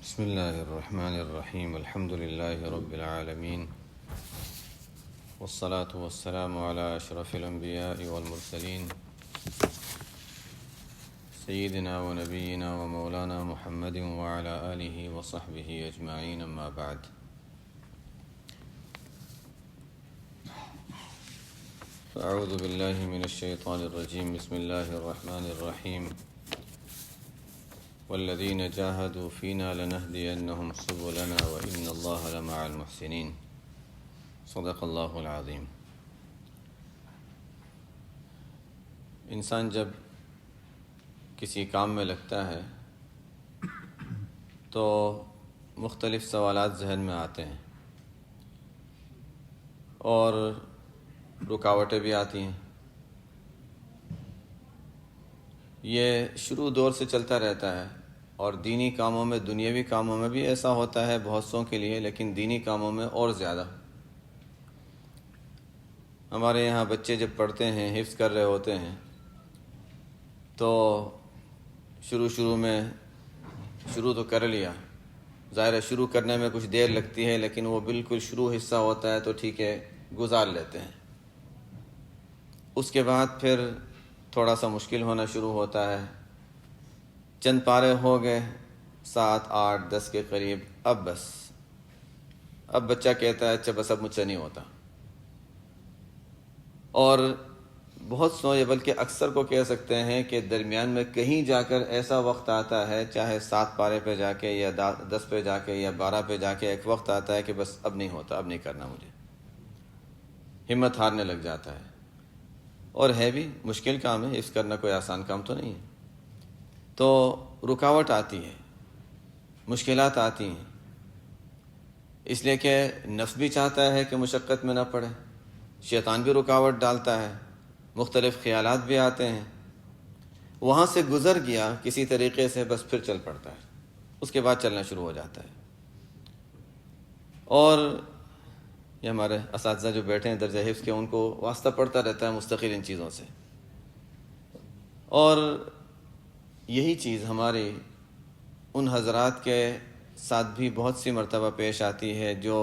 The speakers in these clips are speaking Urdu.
بسم الله الرحمن الرحيم الحمد لله رب العالمين والصلاة والسلام على أشرف الأنبياء والمرسلين سيدنا ونبينا ومولانا محمد وعلى آله وصحبه أجمعين أما بعد. فأعوذ بالله من الشيطان الرجيم. بسم الله الرحمن الرحيم. والذين جاهدوا فينا لنهدينهم سبلنا وإن الله لمع المحسنين. صدق اللہ العظیم. انسان جب کسی کام میں لگتا ہے تو مختلف سوالات ذہن میں آتے ہیں اور رکاوٹیں بھی آتی ہیں. یہ شروع دور سے چلتا رہتا ہے اور دینی کاموں میں دنیاوی کاموں میں بھی ایسا ہوتا ہے بہت سوں کے لیے، لیکن دینی کاموں میں اور زیادہ. ہمارے یہاں بچے جب پڑھتے ہیں، حفظ کر رہے ہوتے ہیں تو شروع میں شروع تو کر لیا، ظاہر ہے شروع کرنے میں کچھ دیر لگتی ہے، لیکن وہ بالکل شروع حصہ ہوتا ہے تو ٹھیک ہے گزار لیتے ہیں. اس کے بعد پھر تھوڑا سا مشکل ہونا شروع ہوتا ہے. چند پارے ہو گئے 7 8 10 کے قریب، اب بچہ کہتا ہے اچھا بس اب مجھ سے نہیں ہوتا. اور بہت سو یہ بلکہ اکثر کو کہہ سکتے ہیں کہ درمیان میں کہیں جا کر ایسا وقت آتا ہے، چاہے 7 پارے پہ جا کے یا 10 پہ جا کے یا 12 پہ جا کے، ایک وقت آتا ہے کہ بس اب نہیں ہوتا، اب نہیں کرنا مجھے، ہمت ہارنے لگ جاتا ہے. اور ہے بھی مشکل کام ہے، حفظ کرنا کوئی آسان کام تو نہیں ہے. تو رکاوٹ آتی ہے، مشکلات آتی ہیں، اس لیے کہ نفس بھی چاہتا ہے کہ مشقت میں نہ پڑے، شیطان بھی رکاوٹ ڈالتا ہے، مختلف خیالات بھی آتے ہیں. وہاں سے گزر گیا کسی طریقے سے، بس پھر چل پڑتا ہے، اس کے بعد چلنا شروع ہو جاتا ہے. اور یہ ہمارے اساتذہ جو بیٹھے ہیں درجہ حفظ کے، ان کو واسطہ پڑتا رہتا ہے مستقل ان چیزوں سے. اور یہی چیز ہماری ان حضرات کے ساتھ بھی بہت سی مرتبہ پیش آتی ہے جو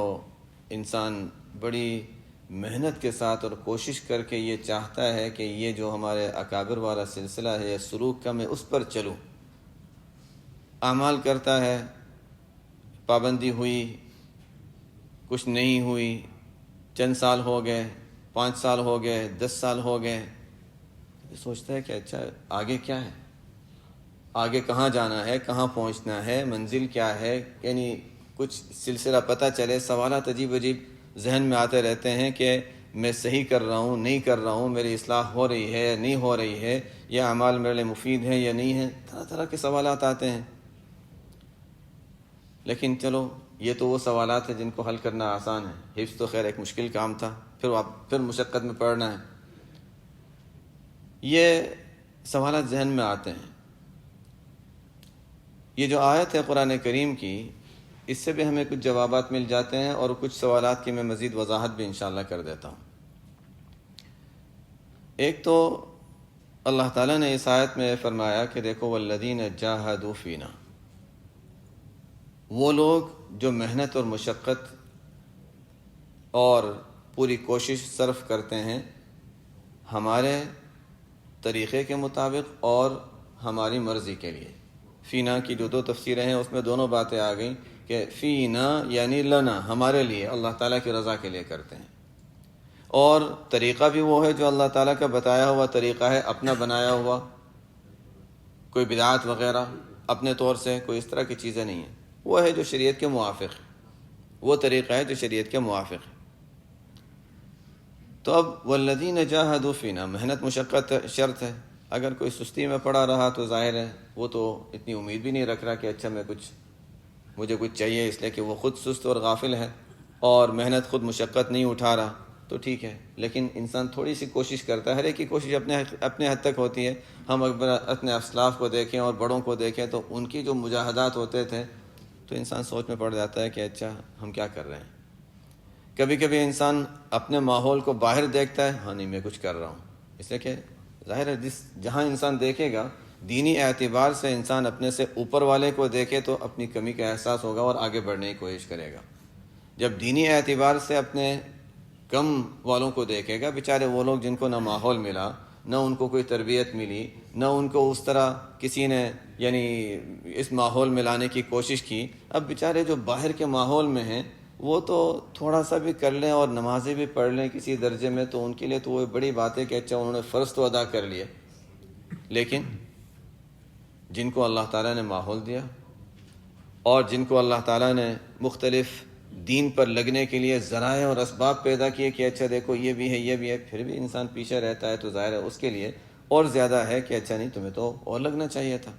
انسان بڑی محنت کے ساتھ اور کوشش کر کے یہ چاہتا ہے کہ یہ جو ہمارے اکابر والا سلسلہ ہے یا سلوک کا، میں اس پر چلوں. اعمال کرتا ہے، پابندی ہوئی، کچھ نہیں ہوئی، چند سال ہو گئے، 5 سال ہو گئے، 10 سال ہو گئے، سوچتا ہے کہ اچھا آگے کیا ہے، آگے کہاں جانا ہے، کہاں پہنچنا ہے، منزل کیا ہے. یعنی کچھ سلسلہ پتہ چلے، سوالات عجیب ذہن میں آتے رہتے ہیں کہ میں صحیح کر رہا ہوں، نہیں کر رہا ہوں، میری اصلاح ہو رہی ہے نہیں ہو رہی ہے، یہ اعمال میرے لیے مفید ہیں یا نہیں ہیں. طرح طرح کے سوالات آتے ہیں. لیکن چلو یہ تو وہ سوالات ہیں جن کو حل کرنا آسان ہے. حفظ تو خیر ایک مشکل کام تھا، پھر مشقت میں پڑنا ہے. یہ سوالات ذہن میں آتے ہیں. یہ جو آیت ہے قرآن کریم کی، اس سے بھی ہمیں کچھ جوابات مل جاتے ہیں اور کچھ سوالات کی میں مزید وضاحت بھی انشاءاللہ کر دیتا ہوں. ایک تو اللہ تعالیٰ نے اس آیت میں فرمایا کہ دیکھو والذین جاہدوا فینا، وہ لوگ جو محنت اور مشقت اور پوری کوشش صرف کرتے ہیں ہمارے طریقے کے مطابق اور ہماری مرضی کے لیے. فینا کی جو 2 تفسیریں ہیں اس میں دونوں باتیں آ گئیں کہ فینا یعنی لنا، ہمارے لیے، اللہ تعالیٰ کی رضا کے لیے کرتے ہیں. اور طریقہ بھی وہ ہے جو اللہ تعالیٰ کا بتایا ہوا طریقہ ہے، اپنا بنایا ہوا، کوئی بدعات وغیرہ اپنے طور سے کوئی اس طرح کی چیزیں نہیں ہیں. وہ ہے جو شریعت کے موافق ہے، وہ طریقہ ہے جو شریعت کے موافق ہے. تو اب والذین جاہدوا فینا، محنت مشقت شرط ہے. اگر کوئی سستی میں پڑا رہا تو ظاہر ہے وہ تو اتنی امید بھی نہیں رکھ رہا کہ اچھا مجھے کچھ چاہیے، اس لیے کہ وہ خود سست اور غافل ہے اور محنت خود مشقت نہیں اٹھا رہا تو ٹھیک ہے. لیکن انسان تھوڑی سی کوشش کرتا ہے، ہر ایک کی کوشش اپنے حد تک ہوتی ہے. ہم اگر اپنے اسلاف کو دیکھیں اور بڑوں کو دیکھیں تو ان کی جو مجاہدات ہوتے تھے تو انسان سوچ میں پڑ جاتا ہے کہ اچھا ہم کیا کر رہے ہیں. کبھی کبھی انسان اپنے ماحول کو باہر دیکھتا ہے، ہاں نہیں میں کچھ کر رہا ہوں، اس لیے کہ ظاہر ہے جہاں انسان دیکھے گا دینی اعتبار سے انسان اپنے سے اوپر والے کو دیکھے تو اپنی کمی کا احساس ہوگا اور آگے بڑھنے کی کوشش کرے گا. جب دینی اعتبار سے اپنے کم والوں کو دیکھے گا، بیچارے وہ لوگ جن کو نہ ماحول ملا، نہ ان کو کوئی تربیت ملی، نہ ان کو اس طرح کسی نے یعنی اس ماحول میں لانے کی کوشش کی، اب بیچارے جو باہر کے ماحول میں ہیں وہ تو تھوڑا سا بھی کر لیں اور نمازیں بھی پڑھ لیں کسی درجے میں تو ان کے لیے تو وہ بڑی بات ہے کہ اچھا انہوں نے فرض تو ادا کر لیے. لیکن جن کو اللہ تعالیٰ نے ماحول دیا اور جن کو اللہ تعالیٰ نے مختلف دین پر لگنے کے لیے ذرائع اور اسباب پیدا کیے کہ اچھا دیکھو یہ بھی ہے یہ بھی ہے، پھر بھی انسان پیچھے رہتا ہے، تو ظاہر ہے اس کے لیے اور زیادہ ہے کہ اچھا نہیں تمہیں تو اور لگنا چاہیے تھا.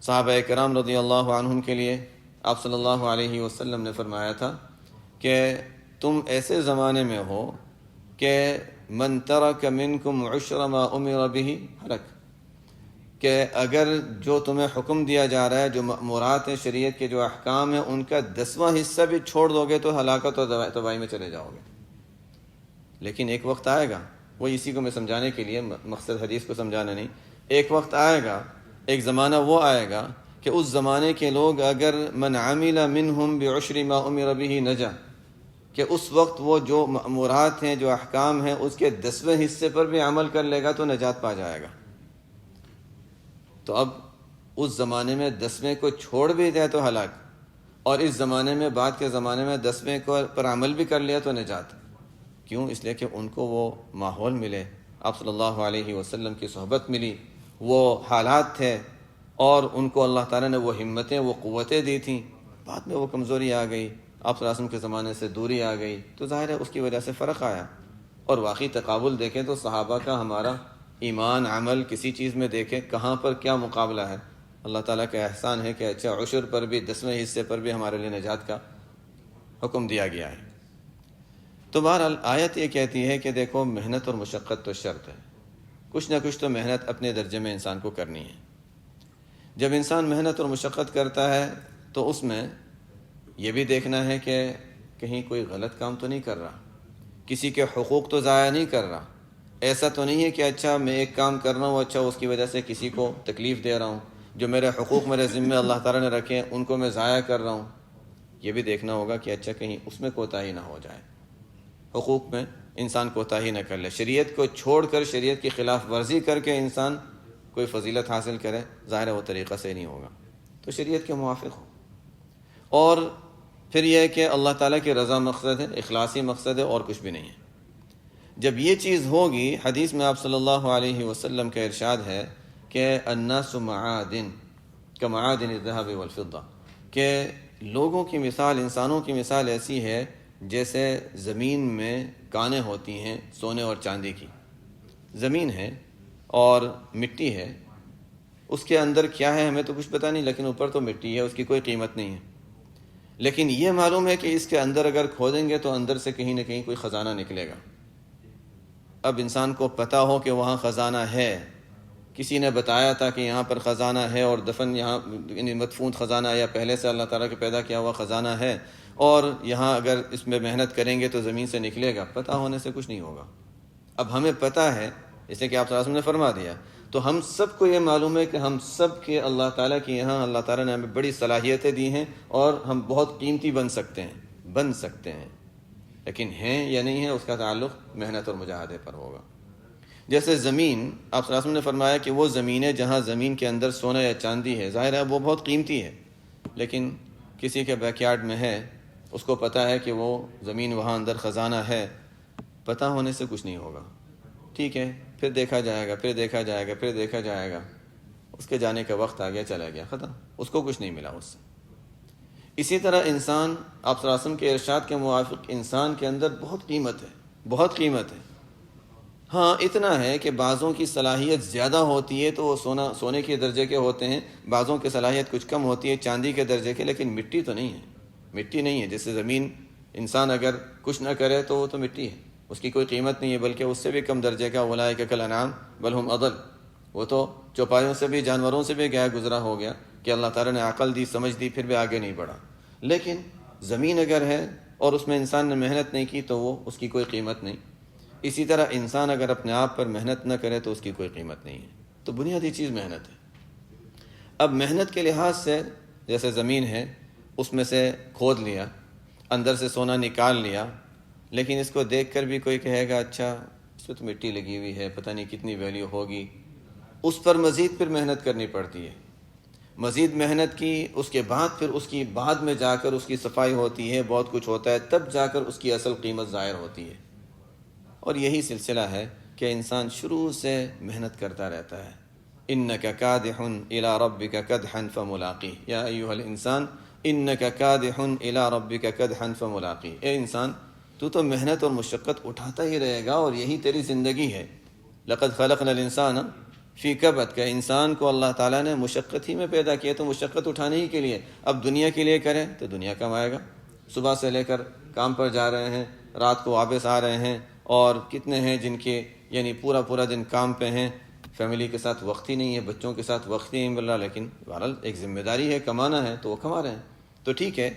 صحابہ کرام رضی اللہ عنہم کے لیے آپ صلی اللہ علیہ وسلم نے فرمایا تھا کہ تم ایسے زمانے میں ہو کہ من ترک منکم عشر ما امر به ہلک، کہ اگر جو تمہیں حکم دیا جا رہا ہے، جو مأمورات ہیں شریعت کے جو احکام ہیں، ان کا 10واں حصہ بھی چھوڑ دو گے تو ہلاکت اور تباہی میں چلے جاؤ گے. لیکن ایک وقت آئے گا، وہ اسی کو میں سمجھانے کے لیے، مقصد حدیث کو سمجھانا نہیں، ایک وقت آئے گا، ایک زمانہ وہ آئے گا کہ اس زمانے کے لوگ اگر من عمل منہم بعشر ما امر به نجا، کہ اس وقت وہ جو مأمورات ہیں جو احکام ہیں اس کے 10ویں حصے پر بھی عمل کر لے گا تو نجات پا جائے گا. تو اب اس زمانے میں 10ویں کو چھوڑ بھی دیا تو ہلاک، اور اس زمانے میں بعد کے زمانے میں 10ویں کو پر عمل بھی کر لیا تو نجات. کیوں؟ اس لیے کہ ان کو وہ ماحول ملے، آپ صلی اللہ علیہ وسلم کی صحبت ملی، وہ حالات تھے، اور ان کو اللہ تعالیٰ نے وہ ہمتیں وہ قوتیں دی تھیں. بعد میں وہ کمزوری آ گئی، آپ صلی اللہ علیہ وسلم کے زمانے سے دوری آ گئی، تو ظاہر ہے اس کی وجہ سے فرق آیا. اور واقعی تقابل دیکھیں تو صحابہ کا ہمارا ایمان عمل کسی چیز میں دیکھیں کہاں پر کیا مقابلہ ہے. اللہ تعالیٰ کا احسان ہے کہ اچھا عشر پر بھی 10ویں حصے پر بھی ہمارے لیے نجات کا حکم دیا گیا ہے. تو بہرحال آیت یہ کہتی ہے کہ دیکھو محنت اور مشقت تو شرط ہے، کچھ نہ کچھ تو محنت اپنے درجے میں انسان کو کرنی ہے. جب انسان محنت اور مشقت کرتا ہے تو اس میں یہ بھی دیکھنا ہے کہ کہیں کوئی غلط کام تو نہیں کر رہا، کسی کے حقوق تو ضائع نہیں کر رہا. ایسا تو نہیں ہے کہ اچھا میں ایک کام کر رہا ہوں، اچھا اس کی وجہ سے کسی کو تکلیف دے رہا ہوں، جو میرے حقوق میرے ذمہ اللہ تعالیٰ نے رکھے ہیں ان کو میں ضائع کر رہا ہوں. یہ بھی دیکھنا ہوگا کہ اچھا کہیں اس میں کوتاہی نہ ہو جائے، حقوق میں انسان کوتاہی نہ کر لے، شریعت کو چھوڑ کر شریعت کی خلاف ورزی کر کے انسان کوئی فضیلت حاصل کرے، ظاہر ہے وہ طریقہ سے نہیں ہوگا. تو شریعت کے موافق ہو. اور پھر یہ ہے کہ اللہ تعالیٰ کی رضا مقصد ہے، اخلاصی مقصد ہے، اور کچھ بھی نہیں ہے. جب یہ چیز ہوگی، حدیث میں آپ صلی اللہ علیہ وسلم کا ارشاد ہے کہ الناس معادن کمعادن الذهب والفضہ، کہ لوگوں کی مثال، انسانوں کی مثال ایسی ہے جیسے زمین میں کانیں ہوتی ہیں سونے اور چاندی کی. زمین ہے اور مٹی ہے، اس کے اندر کیا ہے ہمیں تو کچھ پتہ نہیں، لیکن اوپر تو مٹی ہے، اس کی کوئی قیمت نہیں ہے. لیکن یہ معلوم ہے کہ اس کے اندر اگر کھودیں گے تو اندر سے کہیں نہ کہیں کوئی خزانہ نکلے گا. اب انسان کو پتہ ہو کہ وہاں خزانہ ہے، کسی نے بتایا تھا کہ یہاں پر خزانہ ہے اور دفن یہاں یعنی مدفون خزانہ یا پہلے سے اللہ تعالیٰ کے پیدا کیا ہوا خزانہ ہے، اور یہاں اگر اس میں محنت کریں گے تو زمین سے نکلے گا، پتہ ہونے سے کچھ نہیں ہوگا. اب ہمیں پتہ ہے، اس لیے کہ آپ صلی اللہ علیہ وسلم نے فرما دیا، تو ہم سب کو یہ معلوم ہے کہ ہم سب کے اللہ تعالیٰ کی یہاں اللہ تعالیٰ نے ہمیں بڑی صلاحیتیں دی ہیں اور ہم بہت قیمتی بن سکتے ہیں. لیکن ہیں یا نہیں ہیں اس کا تعلق محنت اور مجاہدے پر ہوگا. جیسے زمین، آپ صلی اللہ علیہ وسلم نے فرمایا کہ وہ زمینیں جہاں زمین کے اندر سونا یا چاندی ہے، ظاہر ہے وہ بہت قیمتی ہے، لیکن کسی کے بیک یارڈ میں ہے، اس کو پتہ ہے کہ وہ زمین وہاں اندر خزانہ ہے، پتہ ہونے سے کچھ نہیں ہوگا. ٹھیک ہے، پھر دیکھا جائے گا، اس کے جانے کا وقت آ گیا، چلا گیا، ختم، اس کو کچھ نہیں ملا اس سے. اسی طرح انسان، آپ صلی اللہ علیہ وسلم کے ارشاد کے موافق انسان کے اندر بہت قیمت ہے. ہاں اتنا ہے کہ بعضوں کی صلاحیت زیادہ ہوتی ہے تو وہ سونے کے درجے کے ہوتے ہیں، بعضوں کی صلاحیت کچھ کم ہوتی ہے چاندی کے درجے کے، لیکن مٹی نہیں ہے. جیسے زمین انسان اگر کچھ نہ کرے تو وہ تو مٹی ہے، اس کی کوئی قیمت نہیں ہے، بلکہ اس سے بھی کم درجے کا اولئک کالانعام بل هم اضل، وہ تو چوپایوں سے بھی، جانوروں سے بھی گزرا ہو گیا کہ اللہ تعالیٰ نے عقل دی، سمجھ دی، پھر بھی آگے نہیں بڑھا. لیکن زمین اگر ہے اور اس میں انسان نے محنت نہیں کی تو وہ اس کی کوئی قیمت نہیں. اسی طرح انسان اگر اپنے آپ پر محنت نہ کرے تو اس کی کوئی قیمت نہیں ہے. تو بنیادی چیز محنت ہے۔ اب محنت کے لحاظ سے جیسے زمین ہے، اس میں سے کھود لیا، اندر سے سونا نکال لیا، لیکن اس کو دیکھ کر بھی کوئی کہے گا اچھا اس میں تو مٹی لگی ہوئی ہے، پتہ نہیں کتنی ویلیو ہوگی، اس پر مزید پھر محنت کرنی پڑتی ہے۔ مزید محنت کی، اس کے بعد پھر اس کی بعد میں جا کر اس کی صفائی ہوتی ہے، بہت کچھ ہوتا ہے، تب جا کر اس کی اصل قیمت ظاہر ہوتی ہے۔ اور یہی سلسلہ ہے کہ انسان شروع سے محنت کرتا رہتا ہے۔ اِنَّكَ كَادِحٌ إِلَىٰ رَبِّكَ كَدْحًا فَمُلَاقِيهِ یا ایھا الانسان اِنَّكَ كَادِحٌ إِلَىٰ رَبِّكَ كَدْحًا فَمُلَاقِيهِ، اے انسان تو محنت اور مشقت اٹھاتا ہی رہے گا، اور یہی تیری زندگی ہے۔ لَقَدْ خَلَقْنَا الْإِنسَانَ فی کبد، کہ انسان کو اللہ تعالیٰ نے مشقت ہی میں پیدا کیا، تو مشقت اٹھانے ہی کے لیے۔ اب دنیا کے لیے کریں تو دنیا کمائے گا، صبح سے لے کر کام پر جا رہے ہیں، رات کو واپس آ رہے ہیں، اور کتنے ہیں جن کے یعنی پورا دن کام پہ ہیں، فیملی کے ساتھ وقت ہی نہیں ہے، بچوں کے ساتھ وقت ہی نہیں مل رہا، لیکن بہرحال ایک ذمہ داری ہے، کمانا ہے تو وہ کما رہے ہیں، تو ٹھیک ہے،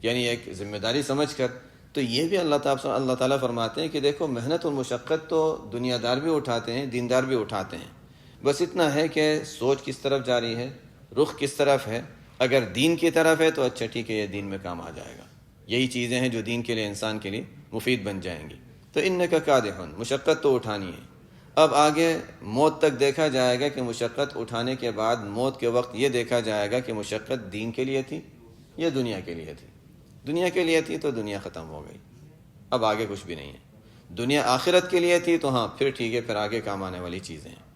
یعنی ایک ذمہ داری سمجھ کر۔ تو یہ بھی اللہ تعالیٰ فرماتے ہیں کہ دیکھو محنت اور مشقت تو دنیا دار بھی اٹھاتے ہیں، دیندار بھی اٹھاتے ہیں، بس اتنا ہے کہ سوچ کس طرف جاری ہے، رخ کس طرف ہے۔ اگر دین کی طرف ہے تو اچھا ٹھیک ہے، یہ دین میں کام آ جائے گا، یہی چیزیں ہیں جو دین کے لیے، انسان کے لیے مفید بن جائیں گی۔ تو اِنَّكَ كَادِحٌ، مشقت تو اٹھانی ہے۔ اب آگے موت تک دیکھا جائے گا کہ مشقت اٹھانے کے بعد موت کے وقت یہ دیکھا جائے گا کہ مشقت دین کے لیے تھی یا دنیا کے لیے تھی۔ دنیا کے لیے تھی تو دنیا ختم ہو گئی، اب آگے کچھ بھی نہیں ہے۔ دنیا آخرت کے لیے تھی تو ہاں پھر ٹھیک ہے، پھر آگے کام آنے والی چیزیں ہیں۔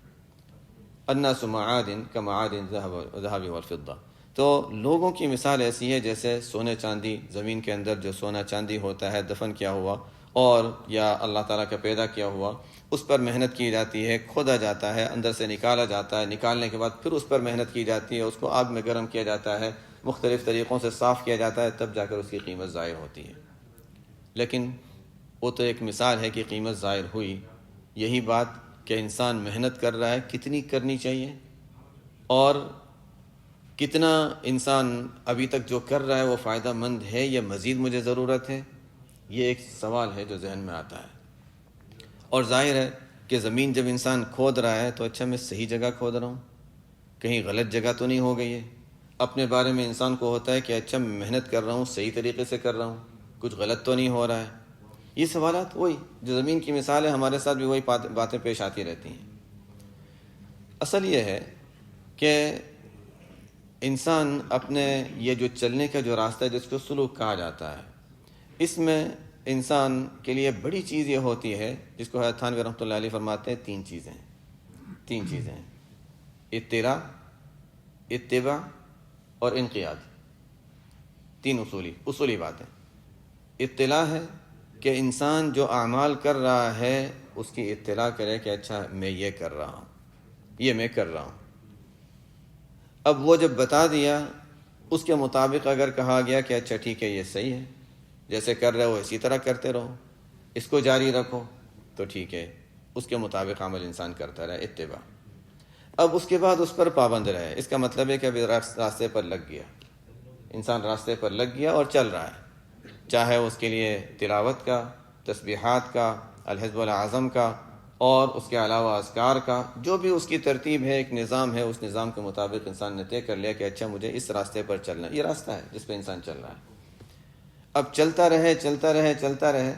الناس معادن کمعادن الذهب والفضة، تو لوگوں کی مثال ایسی ہے جیسے سونے چاندی، زمین کے اندر جو سونا چاندی ہوتا ہے دفن کیا ہوا اور یا اللہ تعالیٰ کا پیدا کیا ہوا، اس پر محنت کی جاتی ہے، کھودا جاتا ہے، اندر سے نکالا جاتا ہے، نکالنے کے بعد پھر اس پر محنت کی جاتی ہے، اس کو آگ میں گرم کیا جاتا ہے، مختلف طریقوں سے صاف کیا جاتا ہے، تب جا کر اس کی قیمت ظاہر ہوتی ہے۔ لیکن وہ تو ایک مثال ہے کہ قیمت ظاہر ہوئی، یہی بات کہ انسان محنت کر رہا ہے کتنی کرنی چاہیے، اور کتنا انسان ابھی تک جو کر رہا ہے وہ فائدہ مند ہے یا مزید مجھے ضرورت ہے، یہ ایک سوال ہے جو ذہن میں آتا ہے۔ اور ظاہر ہے کہ زمین جب انسان کھود رہا ہے تو اچھا میں صحیح جگہ کھود رہا ہوں، کہیں غلط جگہ تو نہیں ہو گئی ہے۔ اپنے بارے میں انسان کو ہوتا ہے کہ اچھا میں محنت کر رہا ہوں، صحیح طریقے سے کر رہا ہوں، کچھ غلط تو نہیں ہو رہا ہے۔ یہ سوالات وہی جو زمین کی مثال ہے، ہمارے ساتھ بھی وہی باتیں پیش آتی رہتی ہیں۔ اصل یہ ہے کہ انسان اپنے یہ جو چلنے کا جو راستہ ہے جس کو سلوک کہا جاتا ہے، اس میں انسان کے لیے بڑی چیز یہ ہوتی ہے جس کو حضرت تھانوی رحمۃ اللہ علیہ فرماتے ہیں تین چیزیں ہیں: اطلاع، اتباع اور انقیاد۔ تین اصولی باتیں۔ اطلاع ہے کہ انسان جو اعمال کر رہا ہے اس کی اطلاع کرے کہ اچھا میں یہ کر رہا ہوں، یہ میں کر رہا ہوں۔ اب وہ جب بتا دیا، اس کے مطابق اگر کہا گیا کہ اچھا ٹھیک ہے یہ صحیح ہے، جیسے کر رہے ہو اسی طرح کرتے رہو، اس کو جاری رکھو، تو ٹھیک ہے، اس کے مطابق عمل انسان کرتا رہے، اتباع۔ اب اس کے بعد اس پر پابند رہے، اس کا مطلب ہے کہ ابھی راستے پر لگ گیا، انسان راستے پر لگ گیا اور چل رہا ہے، چاہے اس کے لیے تلاوت کا، تسبیحات کا، الحزب الاعظم کا، اور اس کے علاوہ اذکار کا، جو بھی اس کی ترتیب ہے، ایک نظام ہے، اس نظام کے مطابق انسان نے طے کر لیا کہ اچھا مجھے اس راستے پر چلنا ہے، یہ راستہ ہے جس پہ انسان چل رہا ہے۔ اب چلتا رہے،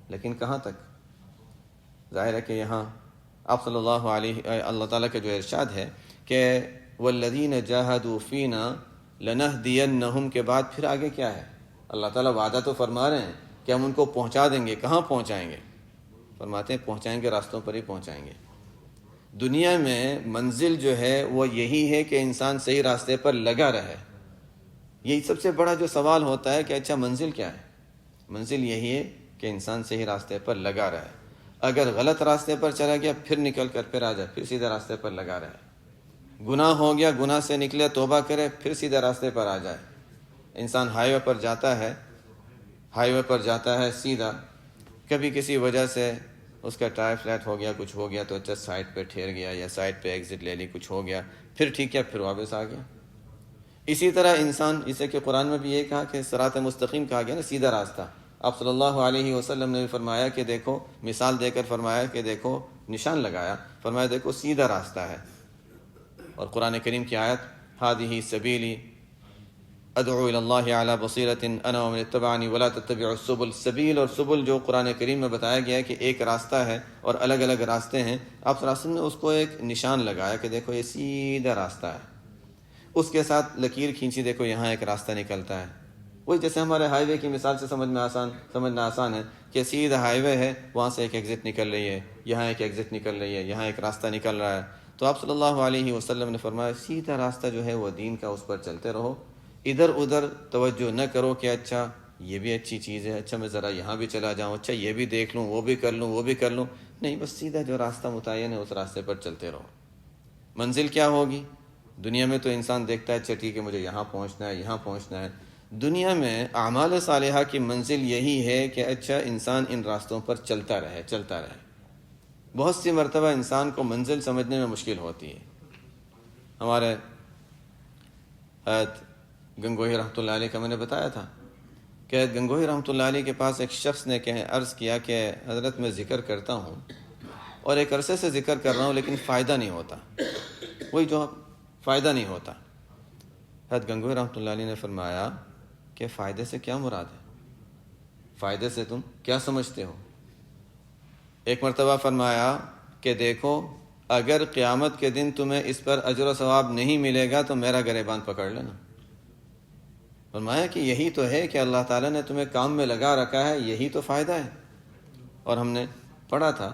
لیکن کہاں تک؟ ظاہر ہے کہ یہاں آپ صلی اللہ علیہ اللہ تعالیٰ کا جو ارشاد ہے کہ والذین جاہدوا فینا لنہدینہم کے بعد پھر آگے کیا ہے؟ اللہ تعالیٰ وعدہ تو فرما رہے ہیں کہ ہم ان کو پہنچا دیں گے، کہاں پہنچائیں گے؟ فرماتے ہیں پہنچائیں گے، راستوں پر ہی پہنچائیں گے۔ دنیا میں منزل جو ہے وہ یہی ہے کہ انسان صحیح راستے پر لگا رہے۔ یہی سب سے بڑا جو سوال ہوتا ہے کہ اچھا منزل کیا ہے؟ منزل یہی ہے کہ انسان صحیح راستے پر لگا رہے۔ اگر غلط راستے پر چلا گیا پھر نکل کر پھر آ جائے، پھر سیدھے راستے پر لگا رہے۔ گناہ ہو گیا، گناہ سے نکلے، توبہ کرے، پھر سیدھے راستے پر آ جائے۔ انسان ہائی وے پر جاتا ہے سیدھا، کبھی کسی وجہ سے اس کا ٹائر فلیٹ ہو گیا، کچھ ہو گیا تو اچھا سائڈ پہ ٹھہر گیا یا سائڈ پہ ایگزٹ لے لی، کچھ ہو گیا، پھر ٹھیک ہے، پھر واپس آ گیا۔ اسی طرح انسان، جسے کہ قرآن میں بھی یہ کہا کہ صراط مستقیم کہا گیا نا، سیدھا راستہ۔ آپ صلی اللہ علیہ وسلم نے بھی فرمایا کہ دیکھو، مثال دے کر فرمایا کہ دیکھو، نشان لگایا فرمایا دیکھو سیدھا راستہ ہے. اور قرآن کریم کی آیت ہادہ سبیلی ادعو الی اللہ علی بصیرۃ انا ومن اتبعنی ولا تتبعوا السبل. سبیل اور سبل جو قرآن کریم میں بتایا گیا ہے کہ ایک راستہ ہے اور الگ الگ راستے ہیں، آپ صلی اللہ علیہ وسلم نے اس کو ایک نشان لگایا کہ دیکھو یہ سیدھا راستہ ہے. اس کے ساتھ لکیر کھینچی، دیکھو یہاں ایک راستہ نکلتا ہے. وہی جیسے ہمارے ہائی وے کی مثال سے سمجھنا آسان ہے کہ سیدھا ہائی وے ہے، وہاں سے ایک ایگزٹ نکل رہی ہے، یہاں ایک ایگزٹ نکل رہی ہے، یہاں ایک راستہ نکل رہا ہے. تو آپ صلی اللہ علیہ وسلم نے فرمایا سیدھا راستہ جو ہے وہ دین کا، اس پر چلتے رہو، ادھر ادھر توجہ نہ کرو کہ اچھا یہ بھی اچھی چیز ہے، اچھا میں ذرا یہاں بھی چلا جاؤں، اچھا یہ بھی دیکھ لوں، وہ بھی کر لوں، وہ بھی کر لوں. نہیں، بس سیدھا جو راستہ متعین ہے اس راستے پر چلتے رہو. منزل کیا ہوگی؟ دنیا میں تو انسان دیکھتا ہے اچھا ٹھیک ہے مجھے یہاں پہنچنا ہے، یہاں پہنچنا ہے. دنیا میں اعمال صالحہ کی منزل یہی ہے کہ اچھا انسان ان راستوں پر چلتا رہے. بہت سی مرتبہ انسان کو منزل سمجھنے میں مشکل ہوتی ہے. ہمارے حضرت گنگوہی رحمۃ اللہ علیہ کا میں نے بتایا تھا کہ حضرت گنگوہی رحمۃ اللہ علیہ کے پاس ایک شخص نے عرض کیا کہ حضرت میں ذکر کرتا ہوں اور ایک عرصے سے ذکر کر رہا ہوں لیکن فائدہ نہیں ہوتا، وہی جو فائدہ نہیں ہوتا. حضرت گنگوہی رحمۃ اللہ علیہ نے فرمایا کہ فائدے سے کیا مراد ہے؟ فائدے سے تم کیا سمجھتے ہو؟ ایک مرتبہ فرمایا کہ دیکھو اگر قیامت کے دن تمہیں اس پر اجر و ثواب نہیں ملے گا تو میرا گریبان پکڑ لینا. فرمایا کہ یہی تو ہے کہ اللہ تعالیٰ نے تمہیں کام میں لگا رکھا ہے، یہی تو فائدہ ہے. اور ہم نے پڑھا تھا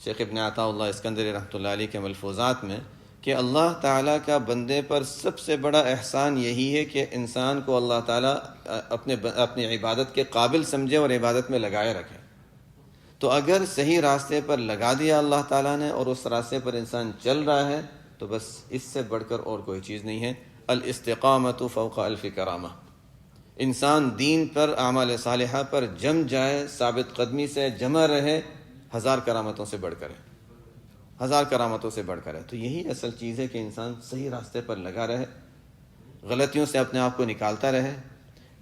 شیخ ابن عطا اللہ اسکندری رحمۃ اللہ علیہ کے ملفوظات میں کہ اللہ تعالیٰ کا بندے پر سب سے بڑا احسان یہی ہے کہ انسان کو اللہ تعالیٰ اپنی عبادت کے قابل سمجھے اور عبادت میں لگائے رکھے. تو اگر صحیح راستے پر لگا دیا اللہ تعالیٰ نے اور اس راستے پر انسان چل رہا ہے تو بس اس سے بڑھ کر اور کوئی چیز نہیں ہے. الاستقامۃ فوق الف کرامہ. انسان دین پر، اعمال صالحہ پر جم جائے، ثابت قدمی سے جمع رہے، 1000 کرامتوں سے بڑھ کر ہے، 1000 کرامتوں سے بڑھ کر ہے. تو یہی اصل چیز ہے کہ انسان صحیح راستے پر لگا رہے، غلطیوں سے اپنے آپ کو نکالتا رہے.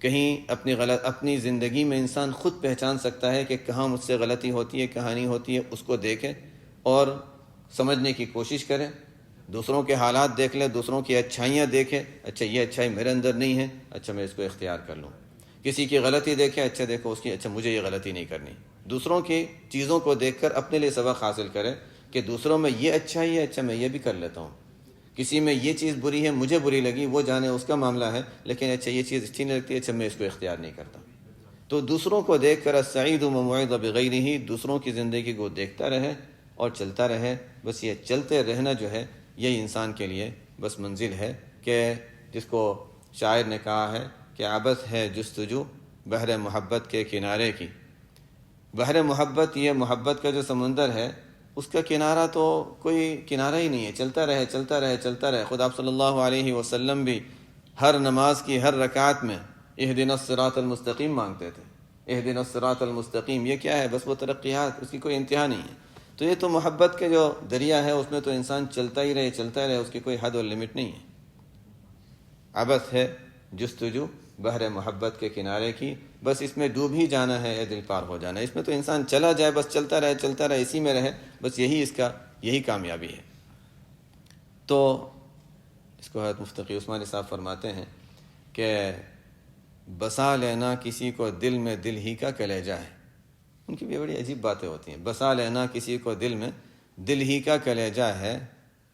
کہیں اپنی زندگی میں انسان خود پہچان سکتا ہے کہ کہاں مجھ سے غلطی ہوتی ہے، کہاں نہیں ہوتی ہے، اس کو دیکھے اور سمجھنے کی کوشش کرے. دوسروں کے حالات دیکھ لے، دوسروں کی اچھائیاں دیکھے، اچھا یہ اچھائی میرے اندر نہیں ہے، اچھا میں اس کو اختیار کر لوں. کسی کی غلطی دیکھے، اچھا دیکھو اس کی، اچھا مجھے یہ غلطی نہیں کرنی. دوسروں کی چیزوں کو دیکھ کر اپنے لیے سبق حاصل کرے کہ دوسروں میں یہ اچھائی ہے، اچھا میں یہ بھی کر لیتا ہوں. کسی میں یہ چیز بری ہے، مجھے بری لگی، وہ جانے اس کا معاملہ ہے، لیکن اچھا یہ چیز اچھی نہیں لگتی، اچھا میں اس کو اختیار نہیں کرتا. تو دوسروں کو دیکھ کر السعید من وعظ بغیرہ، دوسروں کی زندگی کو دیکھتا رہے اور چلتا رہے. بس یہ چلتے رہنا جو ہے یہی انسان کے لیے بس منزل ہے، کہ جس کو شاعر نے کہا ہے کہ عبث ہے جستجو بحر محبت کے کنارے کی. بحر محبت، یہ محبت کا جو سمندر ہے اس کا کنارہ تو کوئی کنارہ ہی نہیں ہے، چلتا رہے چلتا رہے چلتا رہے. خود آپ صلی اللہ علیہ وسلم بھی ہر نماز کی ہر رکعت میں اہدنا الصراط المستقیم مانگتے تھے. اہدنا الصراط المستقیم یہ کیا ہے؟ بس وہ ترقیات، اس کی کوئی انتہا نہیں ہے. تو یہ تو محبت کے جو دریا ہے اس میں تو انسان چلتا ہی رہے چلتا رہے، اس کی کوئی حد اور لمٹ نہیں ہے. عبث ہے جستجو بحر محبت کے کنارے کی، بس اس میں ڈوب ہی جانا ہے، اے دل پار ہو جانا ہے. اس میں تو انسان چلا جائے، بس چلتا رہے اسی میں رہے، بس یہی کامیابی ہے. تو اس کو حضرت مفتقی عثمانی صاحب فرماتے ہیں کہ بسا لینا کسی کو دل میں دل ہی کا کلیجہ ہے. ان کی بھی بڑی عجیب باتیں ہوتی ہیں. بسا لینا کسی کو دل میں دل ہی کا کلیجہ ہے،